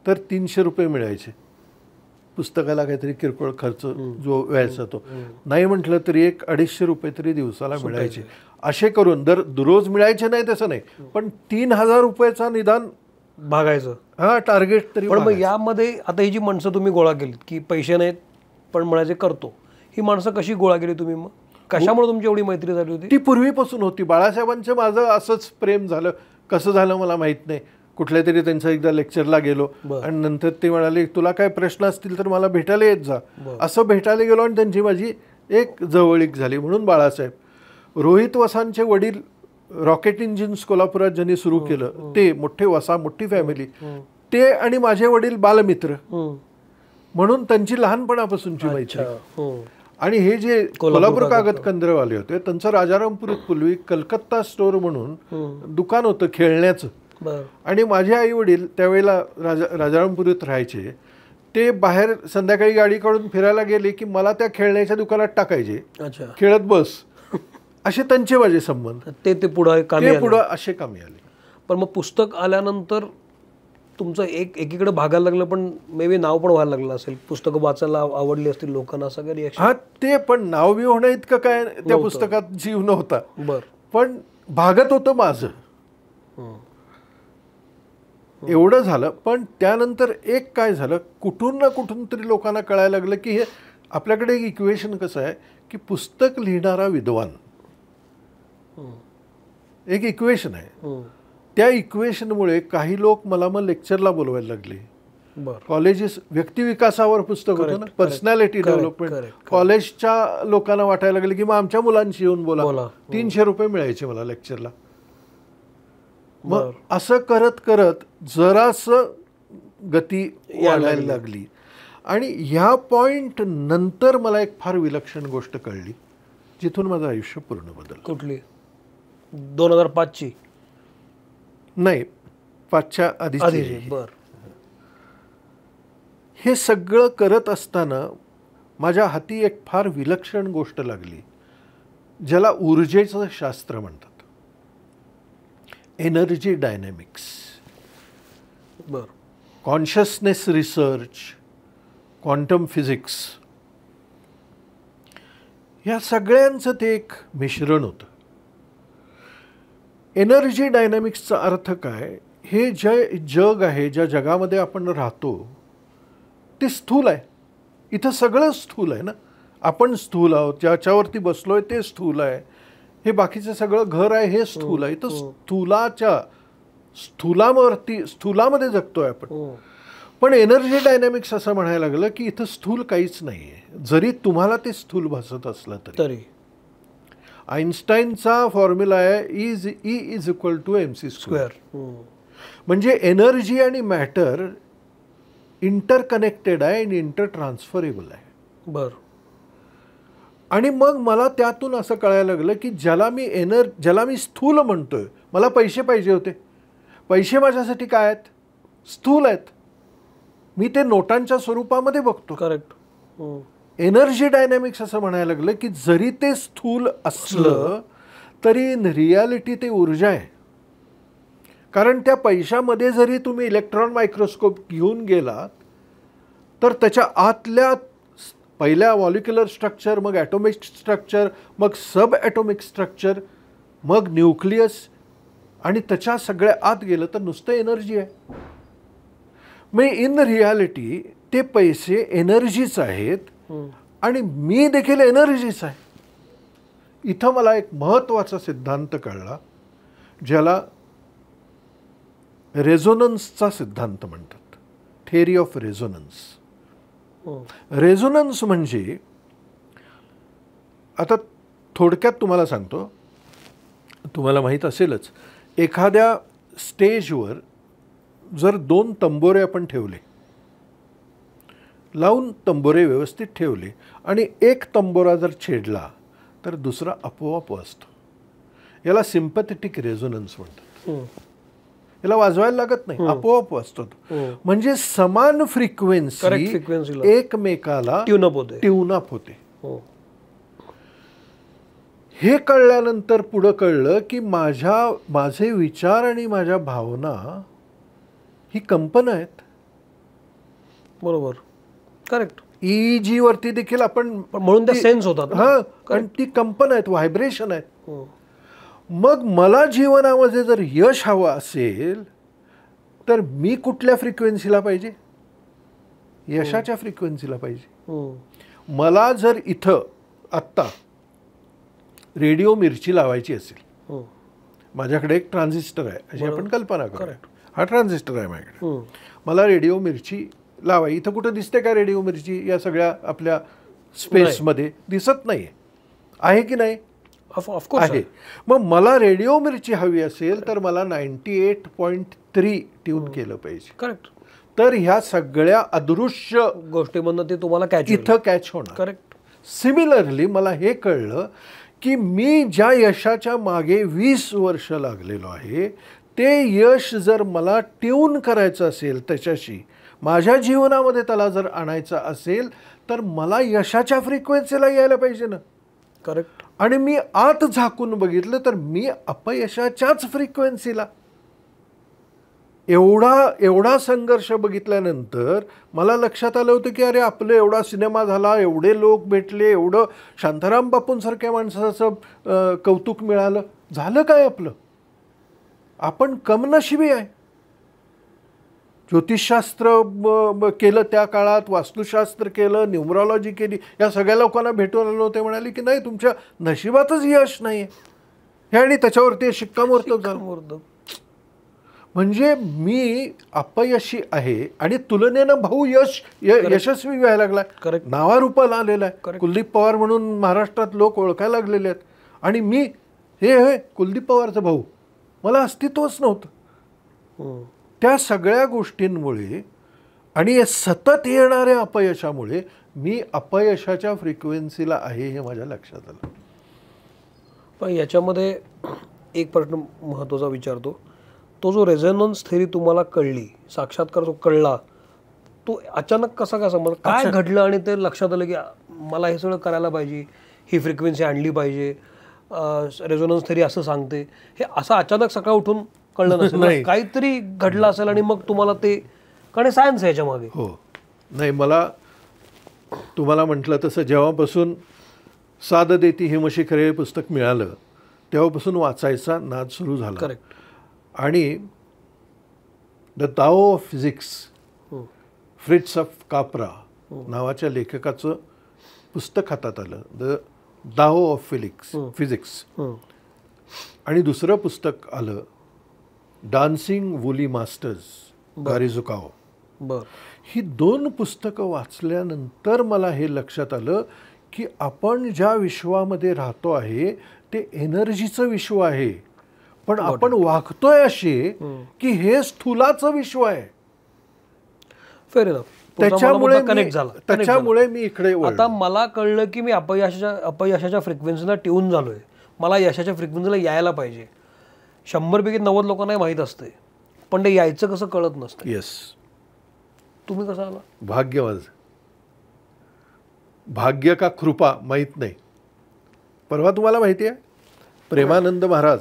तर 300 रुपये मिळायचे. पुस्तकाला काहीतरी किरकोळ खर्च जो व्हायचा तो, नाही म्हटलं तरी 100-250 रुपये तरी दिवसाला मिळायचे. असे करून दर रोज मिळायचे नाही तसं नाही, पण 3,000 रुपयाचा निदान
भागायचं,
हा टार्गेट तरी.
पण मग यामध्ये आता ही जी माणसं तुम्ही गोळा केलीत की पैसे नाहीत पण म्हणायचे करतो, ही माणसं कशी गोळा केली तुम्ही मग. कशामुळे तुमची एवढी मैत्री झाली होती?
ती पूर्वीपासून होती. बाळासाहेबांचं माझं असंच प्रेम झालं. कसं झालं मला माहीत नाही. कुठल्या तरी त्यांचं एकदा लेक्चरला गेलो आणि नंतर ते म्हणाले तुला काय प्रश्न असतील तर मला भेटायला येत जा. असं भेटायला गेलो आणि त्यांची माझी एक जवळीक झाली. म्हणून बाळासाहेब. रोहित वसांचे वडील रॉकेट इंजिन्स कोल्हापुरात ज्यांनी सुरू केलं ते मोठे वसा, मोठी फॅमिली, ते आणि माझे वडील बालमित्र म्हणून त्यांची लहानपणापासूनची मैत्री. आणि हे जे कोल्हापूर कागद कंदरवाले होते त्यांचं राजारामपुरीत पूर्वी कलकत्ता स्टोअर म्हणून दुकान होतं खेळण्याचं. आणि माझे आई वडील त्यावेळेला राजारामपुरीत राहायचे. ते बाहेर संध्याकाळी गाडी काढून फिरायला गेले की मला त्या खेळण्याच्या दुकानात टाकायचे, खेळत बस, असे त्यांचे माझे संबंध.
ते पुढे
असे कामी आले.
पण मग पुस्तक आल्यानंतर तुमचं एकीकडे भागायला लागलं, पण मे बी नाव पण व्हायला लागलं असेल, पुस्तकं वाचायला आवडली असतील लोकांना, असं काही रिएक्शन?
हा, ते पण नाव बी होणं इतकं काय त्या पुस्तकात जीव नव्हता. पण भागत होतं माझं, एवढं झालं. पण त्यानंतर एक काय झालं, कुठून ना कुठून तरी लोकांना कळायला लागलं की हे आपल्याकडे एक इक्वेशन कसं आहे की पुस्तक लिहिणारा विद्वान, एक इक्वेशन आहे. त्या इक्वेशनमुळे काही लोक मला मग लेक्चरला बोलवायला लागले. कॉलेजेस व्यक्तिविकासावर पुस्तक होतं ना, पर्सनॅलिटी डेव्हलपमेंट. कॉलेजच्या लोकांना वाटायला लागले की मग आमच्या मुलांशी येऊन बोला. 300 रुपये मिळायचे मला लेक्चरला. मग असं करत करत जरासं गती वाढायला लागली. आणि ह्या पॉइंट नंतर मला एक फार विलक्षण गोष्ट कळली, जिथून माझं आयुष्य पूर्ण बदललं.
कुठली? 2005ची?
नाही, 5च्या आधीची. हे सगळं करत असताना माझ्या हाती एक फार विलक्षण गोष्ट लागली, ज्याला ऊर्जेचं शास्त्र म्हणतात, energy dynamics. Consciousness research, quantum physics, या सगळ्यांचं ते एक मिश्रण होतं. एनर्जी डायनॅमिक्सचा अर्थ काय, हे जे जग आहे, ज्या जगामध्ये आपण राहतो ते स्थूल आहे. इथं सगळं स्थूल आहे ना. आपण स्थूल आहोत, ज्याच्यावरती बसलोय ते स्थूल आहे, हे बाकीचं सगळं घर आहे हे स्थूल आहे. इथं स्थूलामध्ये जगतोय आपण. पण एनर्जी डायनॅमिक्स असं म्हणायला लागलं की इथं स्थूल काहीच नाही आहे, जरी तुम्हाला ते स्थूल भासत असलं तरी. आईन्स्टाईनचा फॉर्म्युला आहे E=mc². म्हणजे एनर्जी आणि मॅटर इंटरकनेक्टेड आहे आणि इंटर ट्रान्सफरेबल आहे. आणि मग मला त्यातून असं कळायला लागलं की ज्याला मी स्थूल म्हणतोय, मला पैसे पाहिजे होते. पैसे माझ्यासाठी काय आहेत? स्थूल आहेत. मी ते नोटांच्या स्वरूपामध्ये बघतो.
करेक्ट.
एनर्जी डायनॅमिक्स असं म्हणायला लागलं की जरी ते स्थूल असलं तरी इन रियालिटी ते ऊर्जा आहे. कारण त्या पैशामध्ये जरी तुम्ही इलेक्ट्रॉन मायक्रोस्कोप घेऊन गेलात तर त्याच्या आतल्या पहिल्या मॉलिक्युलर स्ट्रक्चर, मग ॲटॉमिक स्ट्रक्चर, मग सब ॲटॉमिक स्ट्रक्चर, मग न्यूक्लियस, आणि त्याच्या सगळ्या आत गेलं तर नुसतं एनर्जी आहे. मग इन रियालिटी ते पैसे एनर्जीच आहेत आणि मी देखील एनर्जीच आहे. इथं मला एक महत्त्वाचा सिद्धांत कळला, ज्याला रेझोनन्सचा सिद्धांत म्हणतात, थेअरी ऑफ रेझोनन्स. रेझोनन्स म्हणजे, आता थोडक्यात तुम्हाला सांगतो, तुम्हाला माहीत असेलच, एखाद्या स्टेजवर जर 2 तंबोरे आपण ठेवले, लावून तंबोरे व्यवस्थित ठेवले, आणि एक तंबोरा जर छेडला तर दुसरा आपोआप वाजतो. याला सिम्पॅथेटिक रेझोनन्स म्हणतात. याला वाजवायला लागत नाही, आपोआप वाजतो. म्हणजे समान फ्रिक्वेन्सी एकमेकाला ट्यून अप होते. हे कळल्यानंतर पुढं कळलं की माझे विचार आणि माझ्या भावना ही कंपन आहेत.
बरोबर. करेक्ट.
EEG वरती देखील आपण
म्हणून त्या सेन्स होतात.
हां, कारण ती कंपन आहेत, व्हायब्रेशन आहेत. मग मला जीवनामध्ये जर यश हवं असेल तर मी कुठल्या फ्रिक्वेन्सीला पाहिजे? यशाच्या फ्रिक्वेन्सीला पाहिजे. मला जर इथं आत्ता रेडिओ मिरची लावायची असेल,
हं.
माझ्याकडे एक ट्रान्झिस्टर आहे अशी आपण कल्पना करू. हा ट्रान्झिस्टर आहे माझ्याकडे. मला रेडिओ मिरची लावाय, इथं कुठं दिसते का रेडिओ मिरची या सगळ्या आपल्या स्पेसमध्ये? दिसत नाही आहे की नाही?
ऑफकोर्स
आहे. मग मला रेडिओ मिरची हवी असेल तर मला 98.3 ट्यून केलं पाहिजे.
करेक्ट.
तर ह्या सगळ्या अदृश्य
गोष्टीमधनं ते तुम्हाला कॅच
इथं कॅच होणार.
करेक्ट.
सिमिलरली मला हे कळलं की मी ज्या यशाच्या मागे 20 वर्ष लागलेलो आहे, ते यश जर मला ट्यून करायचं असेल त्याच्याशी, माझ्या जीवनामध्ये त्याला जर आणायचं असेल तर मला यशाच्या फ्रिक्वेन्सीला यायला पाहिजे ना.
करेक्ट.
आणि मी आत झाकून बघितलं तर मी अपयशाच्याच फ्रिक्वेन्सीला. एवढा संघर्ष बघितल्यानंतर मला लक्षात आलं होतं की अरे आपलं एवढा सिनेमा झाला, एवढे लोक भेटले, एवढं शांताराम बापूंसारख्या माणसाचं कौतुक मिळालं, झालं काय आपलं? आपण कमनशिबी आहे. ज्योतिषशास्त्र केलं त्या काळात, वास्तुशास्त्र केलं, न्यूमरॉलॉजी केली, या सगळ्या लोकांना भेटून आलो. ते म्हणाले की नाही, तुमच्या नशिबातच यश नाही आहे हे, आणि त्याच्यावरती शिक्कामोर्तब झालं. म्हणजे मी अपयशी आहे आणि तुलनेनं भाऊ यशस्वी व्हायला लागला, नावारूपाला आलेला आहे. कुलदीप पवार म्हणून महाराष्ट्रात लोक ओळखायला लागलेले आहेत. आणि मी हे कुलदीप पवारचा भाऊ, मला अस्तित्वच नव्हतं. त्या सगळ्या गोष्टींमुळे आणि सतत येणाऱ्या अपयशामुळे मी अपयशाच्या फ्रिक्वेन्सीला आहे हे माझ्या लक्षात आलं.
पण याच्यामध्ये एक प्रश्न महत्त्वाचा विचारतो. तो जो रेझोनन्स थेरी तुम्हाला कळली, साक्षात्कार जो कळला, तो अचानक कसा समजला? काय घडलं आणि ते लक्षात आलं की मला हे सगळं करायला पाहिजे, ही फ्रिक्वेन्सी आणली पाहिजे, रेझोनन्स थेरी असं सांगते, हे असं अचानक सकाळ उठून कळलं नसेल, काहीतरी घडलं असेल आणि मग तुम्हाला ते, कारण सायन्स आहे याच्या मागे.
हो, नाही, मला तुम्हाला म्हटलं तसं जेव्हापासून साद देती हिमशी खरे पुस्तक मिळालं तेव्हापासून वाचायचा नाद सुरू झाला.
करेक्ट.
आणि the Tao of physics, Fritjof Capra नावाच्या लेखकाचं पुस्तक हातात आलं, द टाओ ऑफ फिजिक्स. आणि दुसरं पुस्तक आलं, डान्सिंग वुली मास्टर्स, गारिझुकाओ. ही 2 पुस्तकं वाचल्यानंतर मला हे लक्षात आलं की आपण ज्या विश्वामध्ये राहतो आहे ते एनर्जीचं विश्व आहे, पण आपण वागतोय असे की हे स्थूलाचं विश्व आहे.
Fair enough.
त्याच्यामुळे मी इकडे
आता मला कळलं की मी अपयशाच्या फ्रिक्वेन्सीला ट्यून झालोय, मला यशाच्या फ्रिक्वेन्सीला यायला पाहिजे. 100 पैकी 90 लोकांना माहीत असते, पण ते यायचं कसं कळत नसतं.
येस.
तुम्ही कसं आला?
भाग्य भाग्य का कृपा माहीत नाही. परवा तुम्हाला माहिती आहे प्रेमानंद महाराज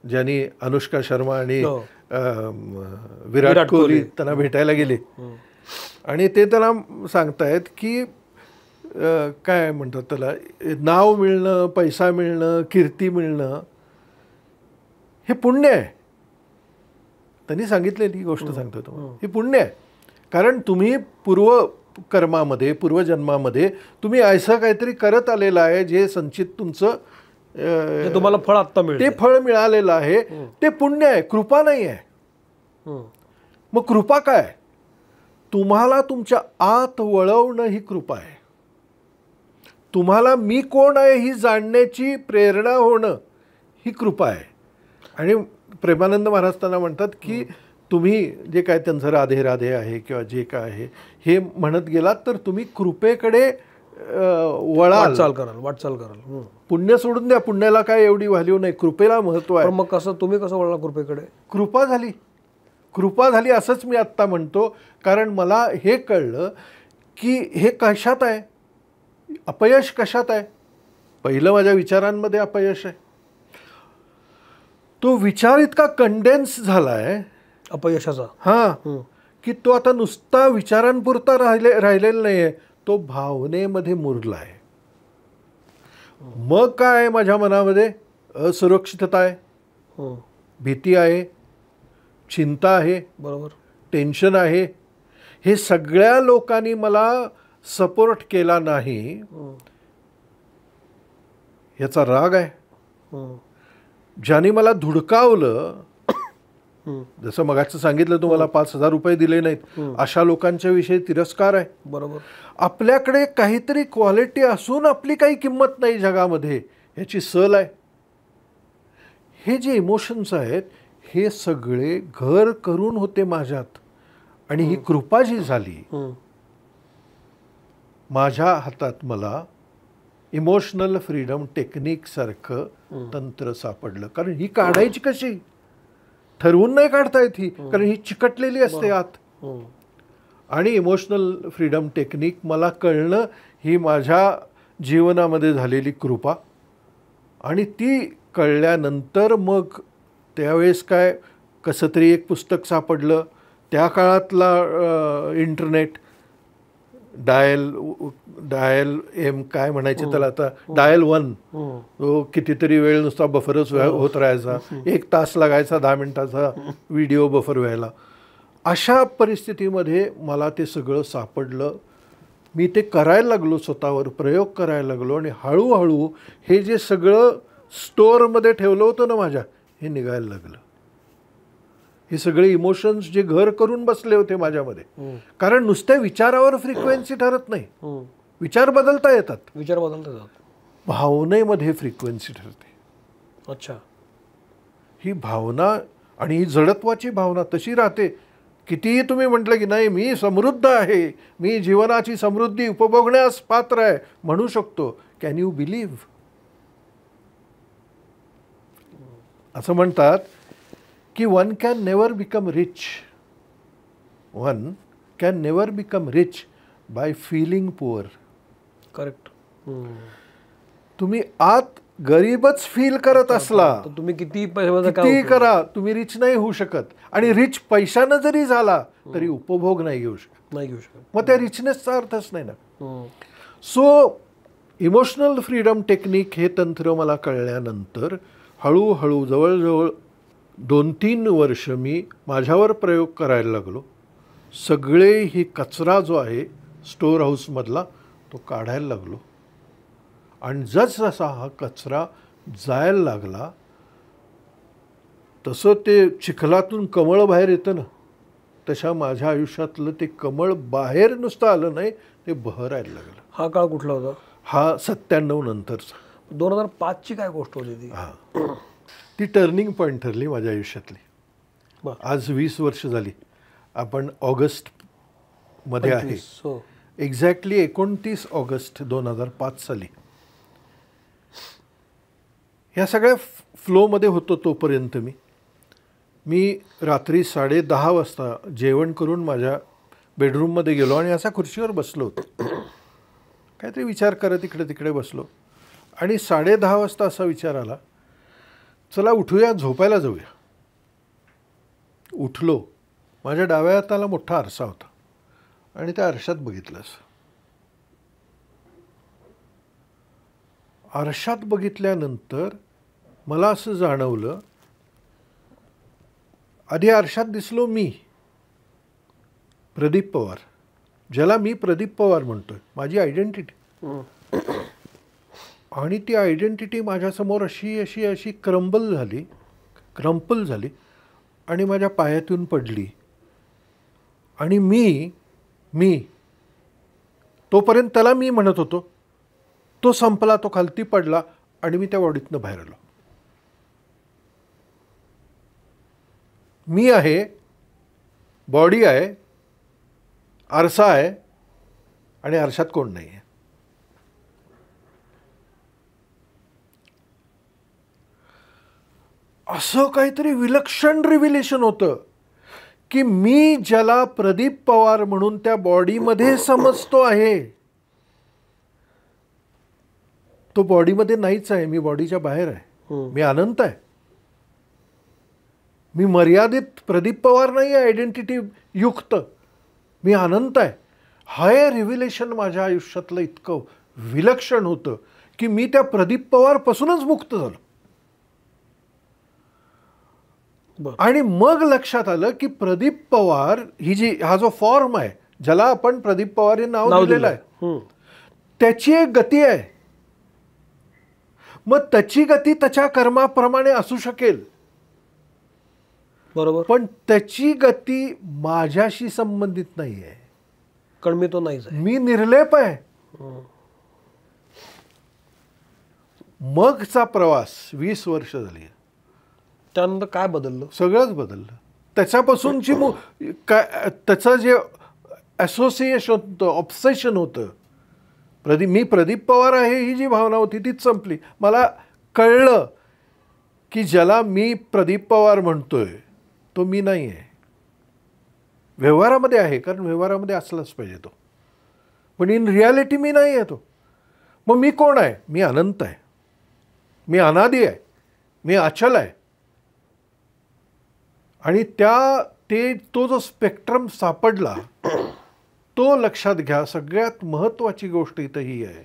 ज्यांनी अनुष्का शर्मा आणि विराट कोहली त्यांना भेटायला गेले आणि ते त्यांना सांगतायत की काय म्हणतात त्याला, नाव मिळणं, पैसा मिळणं, कीर्ती मिळणं हे पुण्य आहे. त्यांनी सांगितलेली गोष्ट सांगतो तुम्हाला, हे पुण्य आहे. कारण तुम्ही पूर्वकर्मामध्ये, पूर्वजन्मामध्ये तुम्ही असं काहीतरी करत आलेलं आहे जे संचित तुमचं
तुम्हाला फळ आत्ता मिळतं,
ते फळ मिळालेलं आहे, ते पुण्य आहे, कृपा नाही आहे. मग कृपा काय? तुम्हाला तुमच्या आत वळवणं ही कृपा आहे. तुम्हाला मी कोण आहे ही जाणण्याची प्रेरणा होणं ही कृपा आहे. आणि प्रेमानंद महाराज त्यांना म्हणतात की तुम्ही जे काय त्यांचं राधे राधे आहे किंवा जे काय आहे हे म्हणत गेलात तर तुम्ही कृपेकडे
वाटचाल कराल.
पुण्य सोडून द्या, पुण्याला काय एवढी व्हॅल्यू नाही, कृपेला महत्व आहे.
मग कसं तुम्ही कसं वळला कृपेकडे?
कृपा झाली असंच मी आत्ता म्हणतो. कारण मला हे कळलं की हे कशात आहे, अपयश कशात आहे. पहिलं माझ्या विचारांमध्ये अपयश आहे. तो विचार इतका कंडेन्स झाला आहे
अपयशाचा
की तो आता नुसता विचारांपुरता राहिलेला नाही आहे, तो भावनेमध्ये मुरला आहे. मग काय माझ्या मनामध्ये असुरक्षितता आहे, भीती आहे, चिंता आहे,
बरोबर,
टेन्शन आहे. हे सगळ्या लोकांनी मला सपोर्ट केला नाही याचा राग आहे.
हम्म.
ज्याने मला धुडकावलं, जसं मगाचं सांगितलं तुम्हाला 5,000 रुपये दिले नाहीत, अशा लोकांच्या विषयी तिरस्कार आहे.
बरोबर.
आपल्याकडे काहीतरी क्वालिटी असून आपली काही किंमत नाही जगामध्ये, याची सल आहे. हे जे इमोशन्स आहेत हे सगळे घर करून होते माझ्यात. आणि ही कृपा जी झाली, माझ्या हातात मला इमोशनल फ्रीडम टेक्निक सारखं तंत्र सापडलं. कारण ही काढायची कशी, ठरवून नाही काढता येत ही, कारण ही चिकटलेली असते आत. आणि इमोशनल फ्रीडम टेक्निक मला कळणं ही माझ्या जीवनामध्ये झालेली कृपा. आणि ती कळल्यानंतर मग त्यावेळेस काय, कसं तरी एक पुस्तक सापडलं. त्या काळातला इंटरनेट, डायल एम काय म्हणायचे त्याला आता, डायल 1, तो कितीतरी वेळ नुसता बफरच होत राहायचा. 1 तास लागायचा 10 मिनिटाचा व्हिडिओ बफर व्हायला. अशा परिस्थितीमध्ये मला ते सगळं सापडलं. मी ते करायला लागलो, स्वतःवर प्रयोग करायला लागलो. आणि हळूहळू हे जे सगळं स्टोअरमध्ये ठेवलं होतं ना माझ्या, हे निघायला लागलं. हे सगळे इमोशन्स जे घर करून बसले होते माझ्यामध्ये. कारण नुसत्या विचारावर फ्रिक्वेन्सी ठरत नाही, विचार बदलता येतात.
विचार बदलता येतात.
भावनेमध्ये फ्रिक्वेन्सी ठरते.
अच्छा.
ही भावना आणि ही जडत्वाची भावना तशी राहते. कितीही तुम्ही म्हटलं की नाही मी समृद्ध आहे, मी जीवनाची समृद्धी उपभोगण्यास पात्र आहे, म्हणू शकतो. Can you believe? असं म्हणतात की one can never become rich, one can never become rich by feeling poor.
Correct.
तुम्ही आत गरीबच फील करत असला,
तुम्ही किती
करा, तुम्ही रिच नाही होऊ शकत. आणि रिच पैशानं जरी झाला तरी उपभोग नाही घेऊ शकत. मग त्या रिचनेसचा अर्थच नाही ना. सो इमोशनल फ्रीडम टेक्निक हे तंत्र मला कळल्यानंतर हळूहळू जवळजवळ 2-3 वर्ष मी माझ्यावर प्रयोग करायला लागलो. सगळे ही कचरा जो आहे स्टोअर हाऊसमधला तो काढायला लागलो. आणि जसजसा हा कचरा जायला लागला तसं ते चिखलातून कमळ बाहेर येतं ना, तशा माझ्या आयुष्यातलं ते कमळ बाहेर नुसतं आलं नाही, ते बहरायला लागलं.
हा काळ कुठला होता?
हा 97 नंतरचा.
2005ची काय गोष्ट होती ती?
हां, ती टर्निंग पॉईंट ठरली माझ्या आयुष्यातली. आज 20 वर्ष झाली. आपण ऑगस्टमध्ये आहे. एक्झॅक्टली 29 ऑगस्ट 2005 साली. ह्या सगळ्या फ्लोमध्ये होतो तोपर्यंत मी रात्री 10:30 वाजता जेवण करून माझ्या बेडरूममध्ये गेलो आणि असा खुर्चीवर बसलो होतो. काहीतरी विचार करत इकडे तिकडे बसलो. आणि 10:30 वाजता असा विचार आला, चला उठूया, झोपायला जाऊया. उठलो. माझ्या डाव्या हाताला मोठा आरसा होता आणि त्या आरशात बघितलं. आरशात बघितल्यानंतर मला असं जाणवलं, आधी आरशात दिसलो मी, प्रदीप पवार, ज्याला मी प्रदीप पवार म्हणतोय, माझी आयडेंटिटी. आणि ती आयडेंटिटी माझ्यासमोर अशी अशी अशी क्रम्पल झाली आणि माझ्या पायातून पडली. आणि मी तोपर्यंत त्याला मी म्हणत होतो, तो संपला, तो खालती पडला आणि मी त्या बॉडीतनं बाहेर आलो. मी आहे, बॉडी आहे, आरसा आहे आणि आरशात कोण नाही आहे. असं काहीतरी विलक्षण रिव्हिलेशन होतं की मी ज्याला प्रदीप पवार म्हणून त्या बॉडीमध्ये समजतो आहे, तो बॉडीमध्ये नाहीच आहे. मी बॉडीच्या बाहेर आहे. मी अनंत आहे. मी मर्यादित प्रदीप पवार नाही आहे, आयडेंटिटी युक्त. मी अनंत आहे. हे रिव्हिलेशन माझ्या आयुष्यातलं इतकं विलक्षण होतं की मी त्या प्रदीप पवारपासूनच मुक्त झालो. आणि मग लक्षात आलं की प्रदीप पवार हा जो फॉर्म आहे, ज्याला आपण प्रदीप पवार हे नाव दिलेलं आहे, त्याची एक गती आहे. मग त्याची गती त्याच्या कर्माप्रमाणे असू शकेल,
बरोबर,
पण त्याची गती माझ्याशी संबंधित नाही आहे.
कारण मी तो नाहीच आहे.
मी निर्लेप आहे. मगचा प्रवास 20 वर्ष झाली,
त्यानंतर काय बदललं?
सगळंच बदललं. त्याच्यापासूनची काय त्याचं जे असोसिएशन होतं, ऑब्सेशन होतं, मी प्रदीप पवार आहे ही जी भावना होती तीच संपली. मला कळलं की ज्याला मी प्रदीप पवार म्हणतोय तो मी नाही आहे. व्यवहारामध्ये आहे, कारण व्यवहारामध्ये असलाच पाहिजे तो, पण इन रियालिटी मी नाही आहे तो. मग मी कोण आहे? मी अनंत आहे, मी अनादी आहे, मी अचल आहे. आणि तो जो स्पेक्ट्रम सापडला तो लक्षात घ्या. सगळ्यात महत्त्वाची गोष्ट इथं ही आहे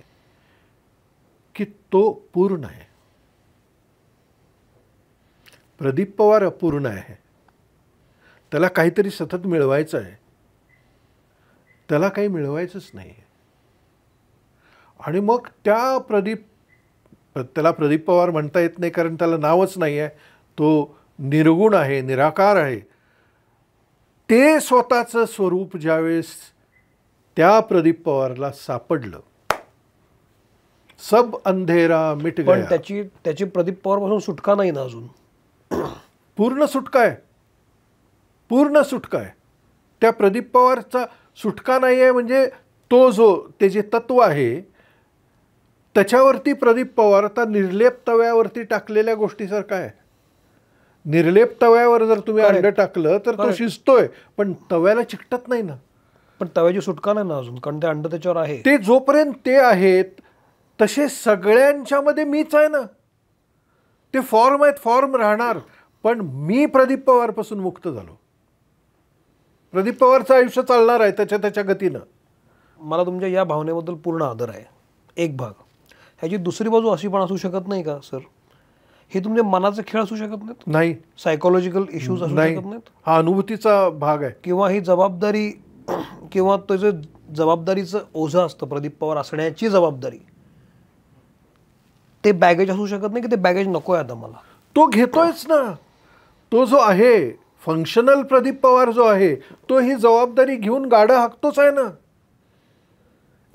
की तो पूर्ण आहे. प्रदीप पवार अपूर्ण आहे. त्याला काहीतरी सतत मिळवायचं आहे, त्याला काही मिळवायचंच नाही. आणि मग त्याला प्रदीप पवार म्हणता येत नाही, कारण त्याला नावच नाही आहे. तो निर्गुण आहे, निराकार आहे. ते स्वतःचं स्वरूप ज्यावेळेस त्या प्रदीप पवारला सापडलं, सब अंधेरा मिट
पण
गया.
त्याची प्रदीप पवार पासून सुटका नाही ना अजून.
पूर्ण सुटका आहे, पूर्ण सुटका आहे. त्या प्रदीप पवारचा सुटका नाही आहे. म्हणजे ते जे तत्व आहे त्याच्यावरती प्रदीप पवार आता निर्लेप तव्यावरती टाकलेल्या गोष्टीसारखा आहे. निर्लेप तव्यावर जर तुम्ही अंड टाकलं तर तो शिजतोय, पण तव्याला चिकटत नाही ना.
पण तव्याची सुटका नाही ना अजून, कारण ते अंड त्याच्यावर आहे.
ते जोपर्यंत ते आहेत तसे सगळ्यांच्या मध्ये मीच आहे ना. ते फॉर्म आहेत, फॉर्म राहणार. पण मी प्रदीप पवारपासून मुक्त झालो. प्रदीप पवारचं आयुष्य चालणार आहे त्याच्या गतीनं.
मला तुमच्या या भावनेबद्दल पूर्ण आदर आहे. एक भाग. ह्याची दुसरी बाजू अशी पण असू शकत नाही का सर, हे तुमच्या मनाचे खेळ असू शकत नाहीत?
नाही.
सायकोलॉजिकल इश्यूज असू शकत नाहीत?
हा अनुभूतीचा भाग आहे.
किंवा ही जबाबदारी, किंवा त्याचं जबाबदारीचं ओझं असतं प्रदीप पवार असण्याची जबाबदारी, ते बॅगेज असू शकत नाही की ते बॅगेज नको आहे आता मला?
तो घेतोयच ना. तो जो आहे फंक्शनल प्रदीप पवार जो आहे तो ही जबाबदारी घेऊन गाडं हाकतोच आहे ना.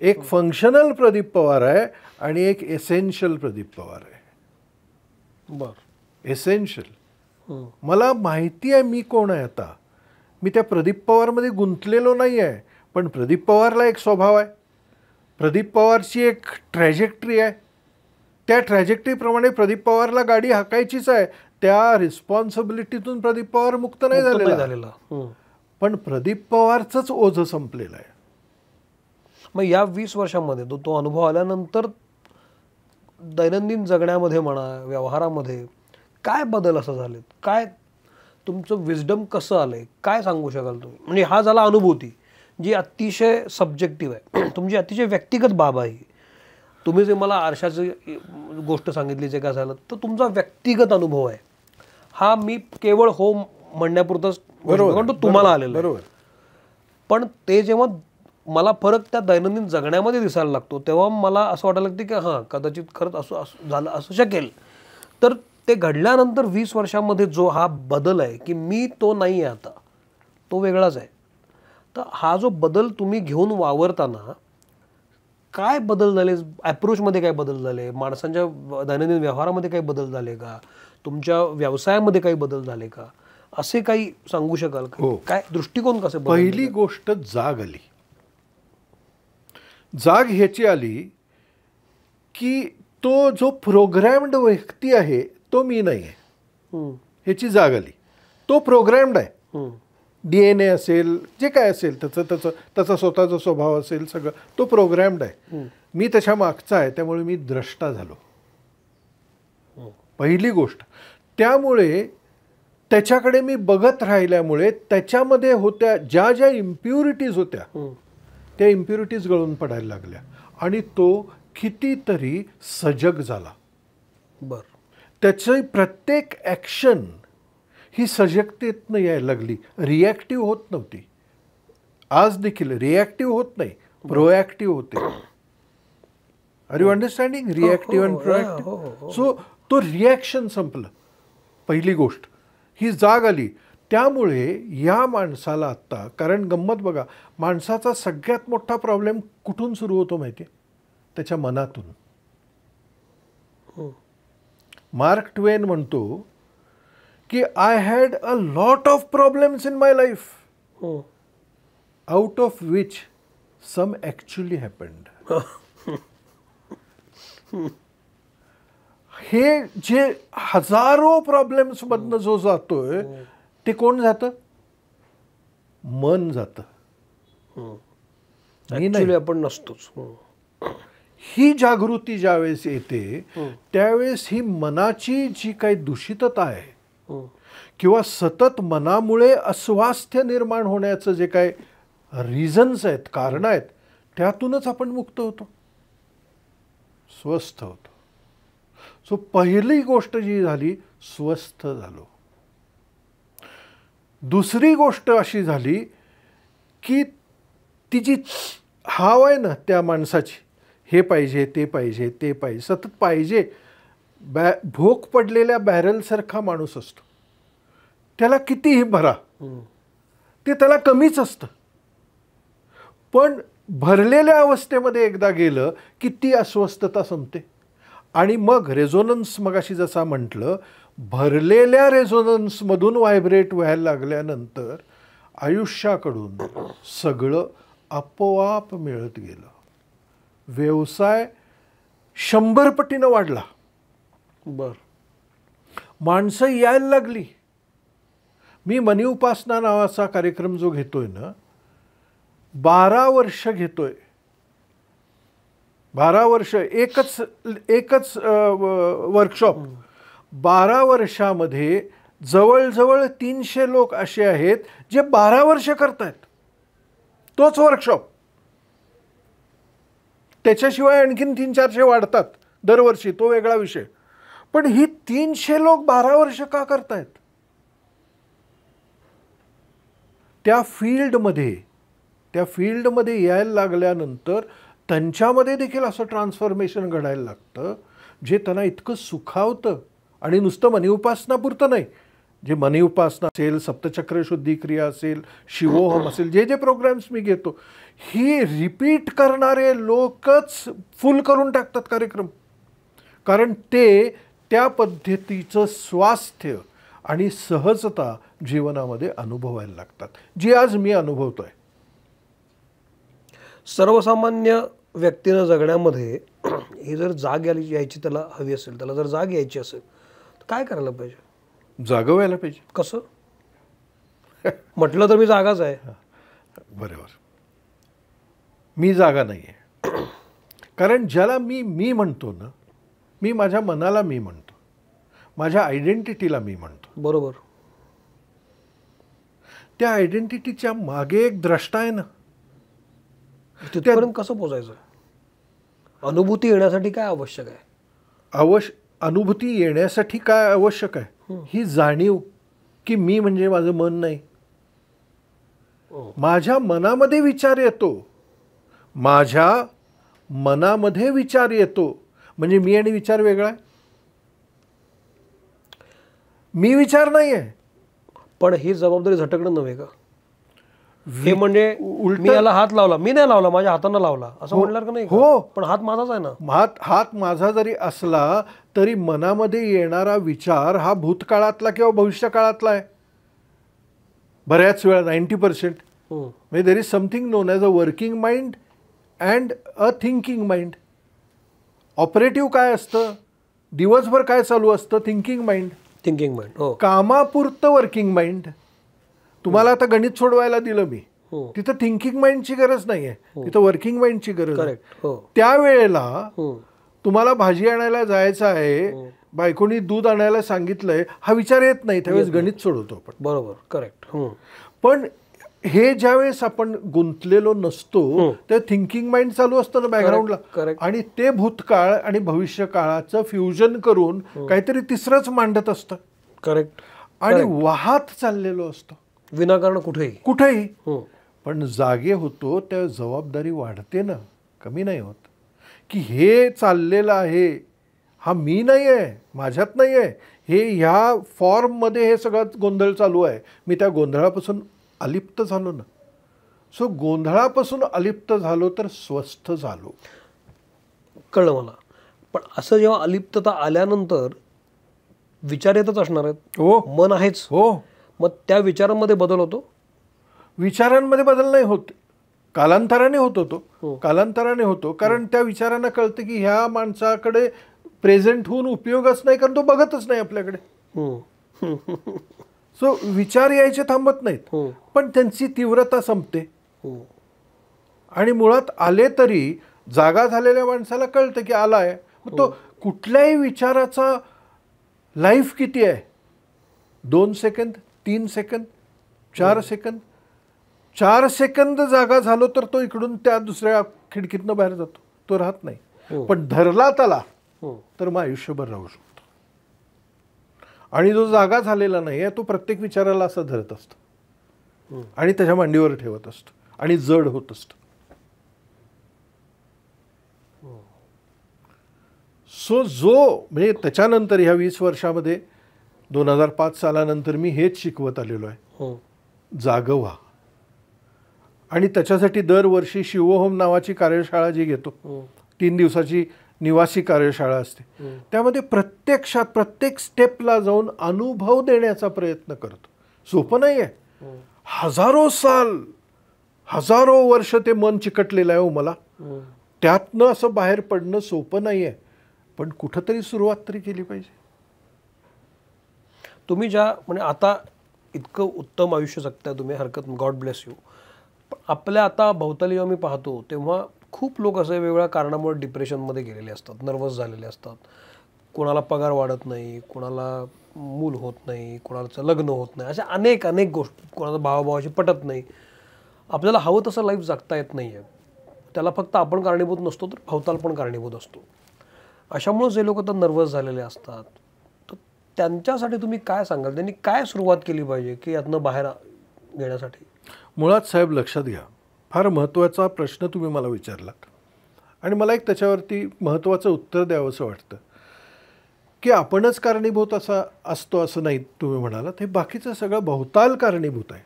एक फंक्शनल प्रदीप पवार आहे आणि एक एसेन्शियल प्रदीप पवार आहे.
बर.
एसेन्शियल. मला माहिती आहे मी कोण आहे आता. मी त्या प्रदीप पवारमध्ये गुंतलेलो नाही आहे, पण प्रदीप पवारला एक स्वभाव आहे, प्रदीप पवारची एक ट्रॅजेक्टरी आहे. त्या ट्रॅजेक्टरीप्रमाणे प्रदीप पवारला गाडी हाकायचीच आहे. त्या रिस्पॉन्सिबिलिटीतून प्रदीप पवार मुक्त नाही झालेला. पण प्रदीप पवारचंच ओझं संपलेलं आहे.
मग या 20 वर्षांमध्ये तो अनुभव आल्यानंतर दैनंदिन जगण्यामध्ये म्हणा, व्यवहारामध्ये काय बदल असं झालेत? काय तुमचं विजडम कसं आलंय? काय सांगू शकाल तुम्ही? म्हणजे हा झाला अनुभूती, जी अतिशय सब्जेक्टिव्ह आहे, तुमची अतिशय व्यक्तिगत बाब आहे. तुम्ही जे मला आरशाची गोष्ट सांगितली जे काय झालं, तर तुमचा व्यक्तिगत अनुभव आहे हा. मी केवळ हो म्हणण्यापुरतंच, कारण तो तुम्हाला आलेला आहे. पण ते जेव्हा मला फरक त्या दैनंदिन जगण्यामध्ये दिसायला लागतो, तेव्हा मला असं वाटायला लागतं की हां, कदाचित खरंच असं झालं असू शकेल. तर ते घडल्यानंतर 20 वर्षांमध्ये जो हा बदल आहे की मी तो नाही आहे आता, तो वेगळाच आहे. तर हा जो बदल तुम्ही घेऊन वावरताना काय बदल झाले? ॲप्रोचमध्ये काय बदल झाले? माणसांच्या दैनंदिन व्यवहारामध्ये काही बदल झाले का? तुमच्या व्यवसायामध्ये काही बदल झाले का? असे काही सांगू शकाल का? काय दृष्टिकोन कसे?
पहिली गोष्ट जाग आली. जाग ह्याची आली की तो जो प्रोग्रॅम्ड व्यक्ती आहे तो मी नाही आहे ह्याची जाग आली. तो प्रोग्रॅम्ड आहे. DNA असेल, जे काय असेल त्याचा स्वतःचा स्वभाव असेल, सगळं तो प्रोग्रॅम्ड आहे. मी त्याच्या मागचा आहे, त्यामुळे मी द्रष्टा झालो. पहिली गोष्ट. त्यामुळे त्याच्याकडे मी बघत राहिल्यामुळे त्याच्यामध्ये होत्या ज्या इम्प्युरिटीज होत्या त्या इम्प्युरिटीज गळून पडायला लागल्या आणि तो कितीतरी सजग झाला.
बरं.
त्याची प्रत्येक ॲक्शन ही सजगतेतनं यायला लागली, रिॲक्टिव्ह होत नव्हती. आज देखील रिॲक्टिव्ह होत नाही, प्रोॲक्टिव्ह होते. Are you understanding? Reactive and proactive. So तो रिॲक्शन संपलं. पहिली गोष्ट ही जाग आली. त्यामुळे या माणसाला आत्ता, कारण गंमत बघा, माणसाचा सगळ्यात मोठा प्रॉब्लेम कुठून सुरू होतो माहिती आहे? त्याच्या मनातून. मार्क ट्वेन म्हणतो की I had a lot of problems in my life, out of which some actually happened. हे जे हजारो प्रॉब्लेम्स मधनं जो जातोय ते कोण जातं? मन जातं.
ऍक्च्युअली आपण नसतोच.
ही जागृती ज्यावेळेस येते त्यावेळेस ही मनाची जी काही दूषितता आहे किंवा सतत मनामुळे अस्वास्थ्य निर्माण होण्याचं जे काय रिझन्स आहेत, कारण आहेत, त्यातूनच आपण मुक्त होतो, स्वस्थ होतो. सो पहिली गोष्ट जी झाली, स्वस्थ झालो. दुसरी गोष्ट अशी झाली की ती जी हाव आहे ना त्या माणसाची, हे पाहिजे, ते पाहिजे, ते पाहिजे, सतत पाहिजे. भोक पडलेल्या बॅरलसारखा माणूस असतो. त्याला कितीही भरा ते त्याला कमीच असतं. पण भरलेल्या अवस्थेमध्ये एकदा गेलं की ती अस्वस्थता संपते. आणि मग रेझोनन्स, मगाशी जसा म्हटलं, भरलेल्या रेझोनन्समधून व्हायब्रेट व्हायला लागल्यानंतर आयुष्याकडून सगळं आपोआप मिळत गेलं. व्यवसाय 100 पटीनं वाढला. माणसं यायला लागली. मी मनी उपासना नावाचा कार्यक्रम जो घेतोय ना, 12 वर्ष घेतोय. 12 वर्ष एकच वर्कशॉप. 12 वर्षामध्ये जवळजवळ 300 लोक असे आहेत जे 12 वर्ष करतायत तोच वर्कशॉप. त्याच्याशिवाय आणखीन 300-400 वाढतात दरवर्षी, तो वेगळा विषय. पण ही 300 लोक 12 वर्ष का करतायत? त्या फील्डमध्ये यायला लागल्यानंतर त्यांच्यामध्ये देखील असं ट्रान्सफॉर्मेशन घडायला लागतं जे त्यांना इतकं सुखावतं. आणि नुसतं मनी उपासनापुरतं नाही, जे मनी उपासना असेल, सप्तचक्र शुद्धी क्रिया असेल, शिवोहम असेल, जे जे प्रोग्राम्स मी घेतो, ही रिपीट करणारे लोकच फुल करून टाकतात कार्यक्रम. कारण ते त्या पद्धतीचं स्वास्थ्य आणि सहजता जीवनामध्ये अनुभवायला लागतात, जी आज मी अनुभवतोय.
सर्वसामान्य व्यक्तीनं जगण्यामध्ये ही जर जाग यायची त्याला हवी असेल, त्याला जर जाग यायची असेल तर काय करायला पाहिजे?
जागवायला पाहिजे.
कसं? म्हटलं तर मी जागाच आहे.
बरोबर, मी जागा नाही आहे. कारण ज्याला मी म्हणतो ना, मी माझ्या मनाला मी म्हणतो, माझ्या आयडेंटिटीला मी म्हणतो.
बरोबर.
त्या आयडेंटिटीच्या मागे एक द्रष्टा आहे ना.
तिथपर्यंत कसं पोचायचं? अनुभूती येण्यासाठी काय आवश्यक आहे?
अनुभूती येण्यासाठी काय आवश्यक आहे? ही जाणीव की मी म्हणजे माझं मन नाही. माझ्या मनामध्ये विचार येतो, म्हणजे मी आणि विचार वेगळा आहे? मी विचार नाही आहे.
पण ही जबाबदारी झटकणं नव्हे का? हे म्हणजे मी याला हात लावला, मी नाही लावला, माझ्या हातानं लावला असं म्हणणार का नाही?
हो,
पण हात माझाच आहे ना.
हात माझा जरी असला तरी मनामध्ये येणारा विचार हा भूतकाळातला किंवा भविष्य काळातला आहे. बऱ्याच वेळा 90%. म्हणजे there is something non as a working mind and a thinking mind. Operative काय असतं? दिवसभर काय चालू असतं? Thinking mind. कामापुरतं वर्किंग माइंड. तुम्हाला आता गणित सोडवायला दिलं मी, तिथं थिंकिंग माइंडची गरज नाही आहे, तिथं वर्किंग माइंडची गरज आहे. त्यावेळेला तुम्हाला भाजी आणायला जायचं आहे, बायकोनी दूध आणायला सांगितलंय, हा विचार येत नाही, त्यावेळेस गणित सोडवतो आपण.
बरोबर, करेक्ट.
पण हे ज्यावेळेस आपण गुंतलेलो नसतो त्या थिंकिंग माइंड चालू असतं ना बॅकग्राऊंडला, आणि ते भूतकाळ आणि भविष्य काळाचं फ्युजन करून काहीतरी तिसरंच मांडत असतं.
करेक्ट.
आणि वाहत चाललेलो असतो
विनाकारण कुठेही.
पण जागे होतो त्या जबाबदारी वाढते ना, कमी नाही होत. की हे चाललेलं आहे हा मी नाही आहे, माझ्यात नाही आहे, हे ह्या फॉर्ममध्ये हे सगळं गोंधळ चालू आहे, मी त्या गोंधळापासून अलिप्त झालो ना. सो गोंधळापासून अलिप्त झालो तर स्वस्थ झालो.
कळलं मला. पण असं जेव्हा अलिप्तता आल्यानंतर विचार येतच असणार आहेत.
हो
मन आहेच.
हो.
मग त्या विचारांमध्ये बदल होतो.
विचारांमध्ये बदल नाही होत, कालांतराने होतो तो. कालांतराने होतो, कारण त्या विचारांना कळतं की ह्या माणसाकडे प्रेझेंट होऊन उपयोगच नाही, कारण तो बघतच नाही आपल्याकडे. सो विचार यायचे थांबत नाहीत, पण त्यांची तीव्रता संपते. आणि मुळात आले तरी जागा झालेल्या माणसाला कळतं की आलाय. मग तो कुठल्याही विचाराचा लाईफ किती आहे? 2 सेकंद, 3 सेकंद, 4 सेकंद. 4 सेकंद जागा झालो तर तो इकडून त्या दुसऱ्या खिडकीतनं बाहेर जातो, तो राहत नाही. पण धरला त्याला तर मग आयुष्यभर राहू शकतो. आणि जो जागा झालेला नाही तो प्रत्येक विचाराला असं धरत असतो आणि त्याच्या मांडीवर ठेवत असतो आणि जड होत असतो. सो जो म्हणजे त्याच्यानंतर ह्या 20 वर्षामध्ये 2005 सालानंतर मी हेच शिकवत आलेलो आहे, जागं व्हा. आणि त्याच्यासाठी दरवर्षी शिवहोम नावाची कार्यशाळा जी घेतो, 3 दिवसाची निवासी कार्यशाळा असते, त्यामध्ये प्रत्यक्षात प्रत्येक स्टेपला जाऊन अनुभव देण्याचा प्रयत्न करतो. सोपं नाही आहे. हजारो साल, हजारो वर्ष ते मन चिकटलेलं आहे हो मला. त्यातनं असं बाहेर पडणं सोपं नाही आहे, पण कुठंतरी सुरुवात तरी केली पाहिजे.
तुम्ही ज्या म्हणजे आता इतकं उत्तम आयुष्य जगताय तुम्ही, हरकत, गॉड ब्लेस यू. आपल्या आता भोवताली जेव्हा मी पाहतो तेव्हा खूप लोक असे वेगवेगळ्या कारणामुळे डिप्रेशनमध्ये गेलेले असतात, नर्वस झालेले असतात. कोणाला पगार वाढत नाही, कोणाला मूल होत नाही, कोणाचं लग्न होत नाही, अशा अनेक अनेक गोष्टी, कोणाला भावाभावाशी पटत नाही. आपल्याला हवं तसं लाईफ जगता येत नाही आहे. त्याला फक्त आपण कारणीभूत नसतो तर भवताल पण कारणीभूत असतो. अशामुळे जे लोक आता नर्वस झालेले असतात तर त्यांच्यासाठी तुम्ही काय सांगाल? त्यांनी काय सुरुवात केली पाहिजे की यातनं बाहेर येण्यासाठी?
मुळात साहेब लक्षात घ्या, फार महत्त्वाचा प्रश्न तुम्ही मला विचारलात आणि मला एक त्याच्यावरती महत्त्वाचं उत्तर द्यावंसं वाटतं की आपणच कारणीभूत असा असतो असं नाही. तुम्ही म्हणालात हे बाकीचं सगळं भवताल कारणीभूत आहे.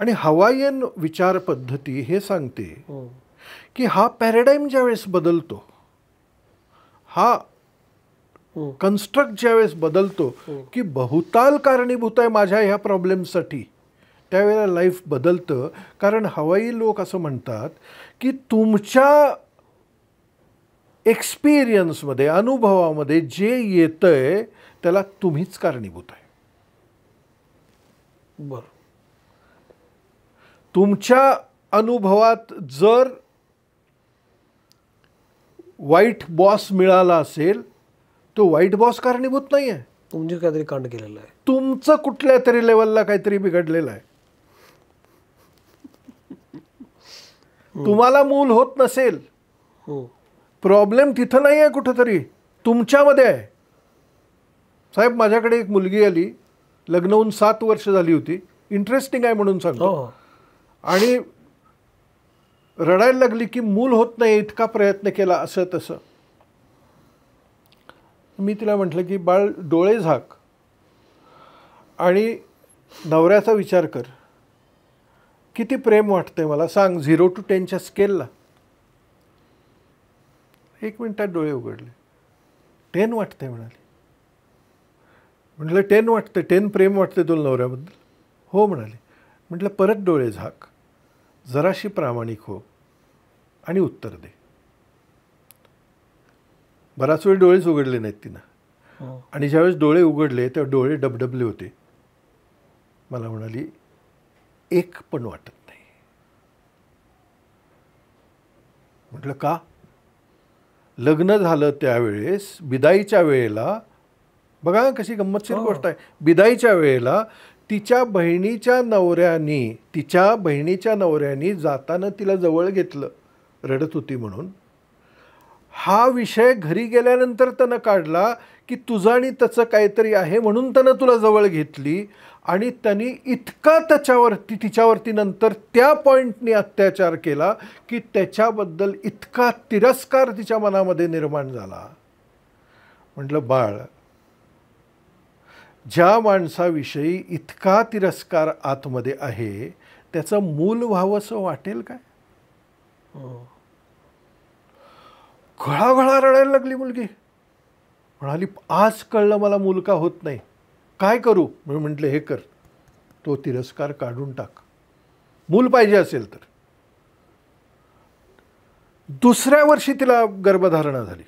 आणि हवाईयन विचार पद्धती हे सांगते की हा पॅराडाईम ज्यावेळेस बदलतो, हा कन्स्ट्रक्ट ज्यावेळेस बदलतो की बहुताल कारणीभूत आहे माझ्या ह्या प्रॉब्लेमसाठी, त्यावेळेला लाईफ बदलतं. कारण हवाई लोक असं म्हणतात की तुमच्या एक्सपिरियन्समध्ये, अनुभवामध्ये जे येतंय त्याला तुम्हीच कारणीभूत आहे.
बरं.
तुमच्या अनुभवात जर वाईट बॉस मिळाला असेल, तो वाईट बॉस कारणीभूत नाही आहे.
तुमची काहीतरी कांड केलेलं आहे, तुमचं
कुठल्या तरी लेवलला काहीतरी बिघडलेलं आहे. तुम्हाला मूल होत नसेल, प्रॉब्लेम तिथं नाही आहे, कुठंतरी तुमच्यामध्ये आहे. साहेब माझ्याकडे एक मुलगी आली, लग्न होऊन 7 वर्ष झाली होती. इंटरेस्टिंग आहे म्हणून सांगतो. आणि रडायला लागली की मूल होत नाही, इतका प्रयत्न केला, असं तसं. मी तिला म्हटलं की बाळ डोळे झाक आणि नवऱ्याचा विचार कर, किती प्रेम वाटतंय मला सांग 0 to 10च्या स्केलला. 1 मिनिटात डोळे उघडले. 10 वाटतंय म्हणाली. म्हटलं 10 वाटतं, 10 प्रेम वाटते तुला नवऱ्याबद्दल? हो म्हणाली. म्हटलं परत डोळे झाक, जराशी प्रामाणिक हो आणि उत्तर दे. बराच वेळ डोळेच उघडले नाहीत तिनं. आणि ज्यावेळेस डोळे उघडले तेव्हा डोळे डबडबले होते. मला म्हणाली 1 पण वाटत नाही. म्हटलं का? लग्न झालं त्यावेळेस बिदाईच्या वेळेला, बघा कशी गंमतशीर गोष्ट आहे, बिदाईच्या वेळेला तिच्या बहिणीच्या नवऱ्यानी जाताना तिला जवळ घेतलं, रडत होती म्हणून. हा विषय घरी गेल्यानंतर त्यानं काढला की तुझं आणि त्याचं काहीतरी आहे म्हणून त्यानं तुला जवळ घेतली. आणि त्यांनी इतका तिच्यावरती नंतर त्या पॉईंटनी अत्याचार केला की त्याच्याबद्दल इतका तिरस्कार तिच्या मनामध्ये निर्माण झाला. म्हटलं, बाळ, ज्या माणसाविषयी इतका तिरस्कार आतमध्ये आहे त्याचं मूल व्हावंसं वाटेल काय? घळाघळा रडायला लागली मुलगी. म्हणाली, आज कळलं मला मूल का होत नाही, काय करू? मी म्हटलं, हे कर, तो तिरस्कार काढून टाक, मूल पाहिजे असेल तर. दुसऱ्या वर्षी तिला गर्भधारणा झाली.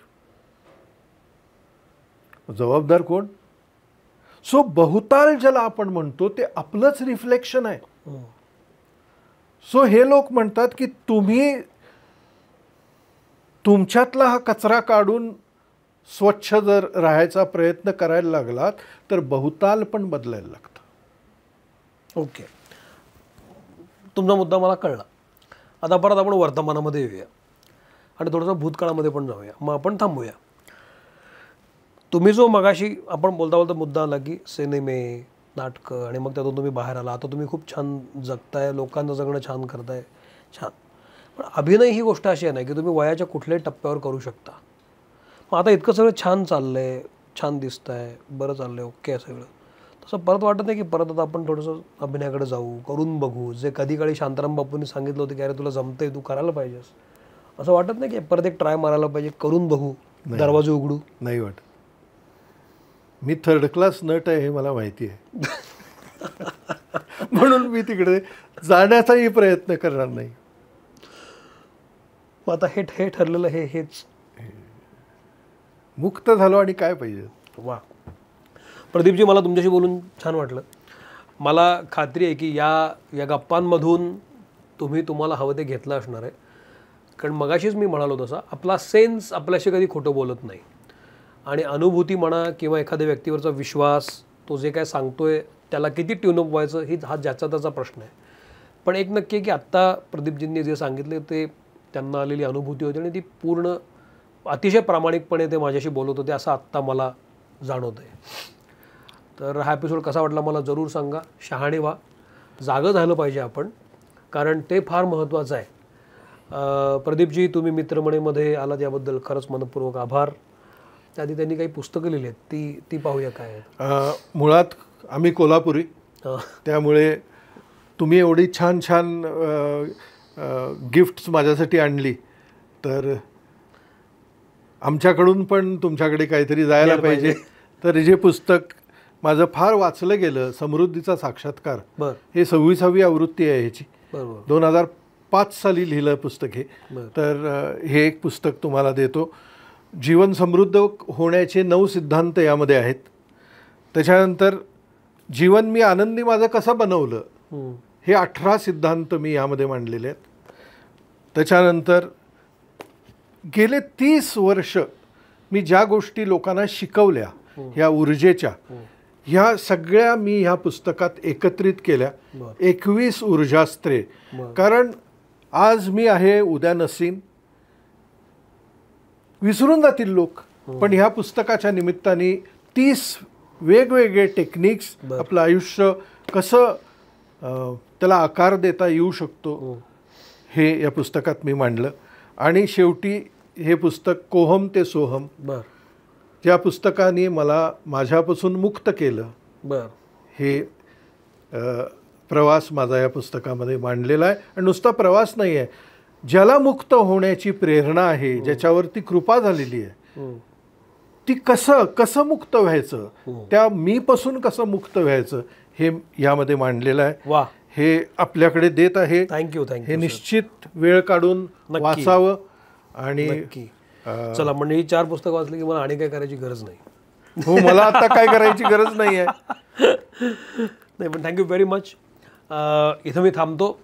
जबाबदार कोण? सो बहुताल ज्याला आपण म्हणतो ते आपलंच रिफ्लेक्शन आहे. सो हे लोक म्हणतात की तुम्ही तुमच्यातला हा कचरा काढून स्वच्छ जर राहायचा प्रयत्न करायला लागलात तर बहुताल पण बदलायला लागतं.
ओके, तुमचा मुद्दा मला कळला. आता परत आपण वर्तमानामध्ये येऊया आणि थोडंसं भूतकाळामध्ये पण जाऊया. मग आपण थांबूया. तुम्ही जो मगाशी आपण बोलता बोलता मुद्दा आला की सिनेमे, नाटकं, आणि मग त्यातून तुम्ही बाहेर आला, आता तुम्ही खूप छान जगताय, लोकांचं जगणं छान करताय, छान. पण अभिनय ही गोष्ट अशी आहे ना की तुम्ही वयाच्या कुठल्याही टप्प्यावर करू शकता. मग आता इतकं सगळं छान चाललंय, छान दिसतंय, बरं चाललंय, ओके आहे सगळं, तसं परत वाटत नाही की परत आता आपण थोडंसं अभिनयाकडे जाऊ, करून बघू, जे कधी काळी शांताराम बापूंनी सांगितलं होतं की अरे तुला जमतंय, तू करायला पाहिजेस, असं वाटत नाही की परत एक ट्राय मारायला पाहिजे, करून बघू, दरवाजे उघडू?
नाही वाटत. मी थर्ड क्लास नट आहे हे मला माहिती आहे. म्हणून मी तिकडे जाण्याचाही प्रयत्न करणार नाही.
मग आता हे ठरलेलं हेच
मुक्त झालो आणि काय पाहिजे.
वा, प्रदीपजी, मला तुमच्याशी बोलून छान वाटलं. मला खात्री आहे की या गप्पांमधून तुम्हाला हवं ते घेतलं असणार आहे. कारण मगाशीच मी म्हणालो तसा आपला सेन्स आपल्याशी कधी खोटं बोलत नाही, आणि अनुभूती म्हणा किंवा एखाद्या व्यक्तीवरचा विश्वास, तो जे काय सांगतोय त्याला किती ट्यूनअप व्हायचं हा ज्याचा त्याचा प्रश्न आहे. पण एक नक्की आहे की आत्ता प्रदीपजींनी जे सांगितले ते त्यांना आलेली अनुभूती होती आणि ती पूर्ण अतिशय प्रामाणिकपणे ते माझ्याशी बोलत होते असं आत्ता मला जाणवतं आहे. तर हा एपिसोड कसा वाटला मला जरूर सांगा. शहाणे व्हा, जागं झालं पाहिजे आपण, कारण ते फार महत्त्वाचं आहे. प्रदीपजी, तुम्ही मित्रमंडळीमध्ये आलात याबद्दल खरंच मनपूर्वक आभार. त्याआधी त्यांनी काही पुस्तकं लिहिली आहेत, ती पाहूया काय आहेत.
मुळात आम्ही कोल्हापुरी, त्यामुळे तुम्ही एवढी छान छान गिफ्ट्स माझ्यासाठी आणली तर आमच्याकडून पण तुमच्याकडे काहीतरी जायला पाहिजे. तर जे पुस्तक माझं फार वाचलं गेलं, समृद्धीचा साक्षात्कार, हे 26वी आवृत्ती आहे ह्याची. 2005 साली लिहिलं पुस्तक हे. तर हे एक पुस्तक तुम्हाला देतो. जीवन समृद्ध होण्याचे 9 सिद्धांत यामध्ये आहेत. त्याच्यानंतर जीवन मी आनंदी माझं कसं बनवलं हे 18 सिद्धांत मी यामध्ये मांडलेले आहेत. त्याच्यानंतर गेले 30 वर्ष मी ज्या गोष्टी लोकांना शिकवल्या ह्या ऊर्जेच्या, ह्या सगळ्या मी ह्या पुस्तकात एकत्रित केल्या. 21 ऊर्जास्त्रे. कारण आज मी आहे, उद्या नसीन, विसरून जातील लोक. पण ह्या पुस्तकाच्या निमित्ताने 30 वेगवेगळे टेक्निक्स, आपलं आयुष्य कसं त्याला आकार देता येऊ शकतो हे या पुस्तकात मी मांडलं. आणि शेवटी हे पुस्तक कोहम ते सोहम, ज्या पुस्तकाने मला माझ्यापासून मुक्त केलं, हे प्रवास माझा या पुस्तकामध्ये मांडलेला आहे. आणि नुसता प्रवास नाही आहे, ज्याला मुक्त होण्याची प्रेरणा आहे, ज्याच्यावरती कृपा झालेली आहे, ती कसं मुक्त व्हायचं, त्या मीपासून कसं मुक्त व्हायचं हे यामध्ये मांडलेलं आहे. हे आपल्याकडे देत आहे.
थँक्यू.
हे निश्चित वेळ काढून वाचावं. आणि
चला मंडळी, 4 पुस्तकं वाचली की मला आणि काय करायची गरज नाही.
हो, मला आता काय करायची गरज नाही आहे.
नाही, पण थँक्यू व्हेरी मच. इथं मी थांबतो.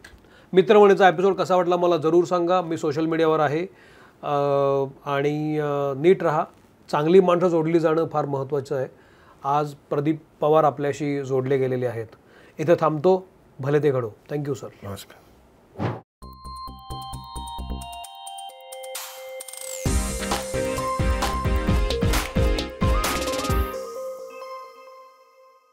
मित्रमंडळीचा एपिसोड कसा वाटला मला जरूर सांगा. मी सोशल मीडियावर आहे. आणि नीट राहा. चांगली माणसं जोडली जाणं फार महत्त्वाचं आहे. आज प्रदीप पवार आपल्याशी जोडले गेलेले आहेत. इथं थांबतो. भले ते घडो. Thank you sir.
नमस्कार.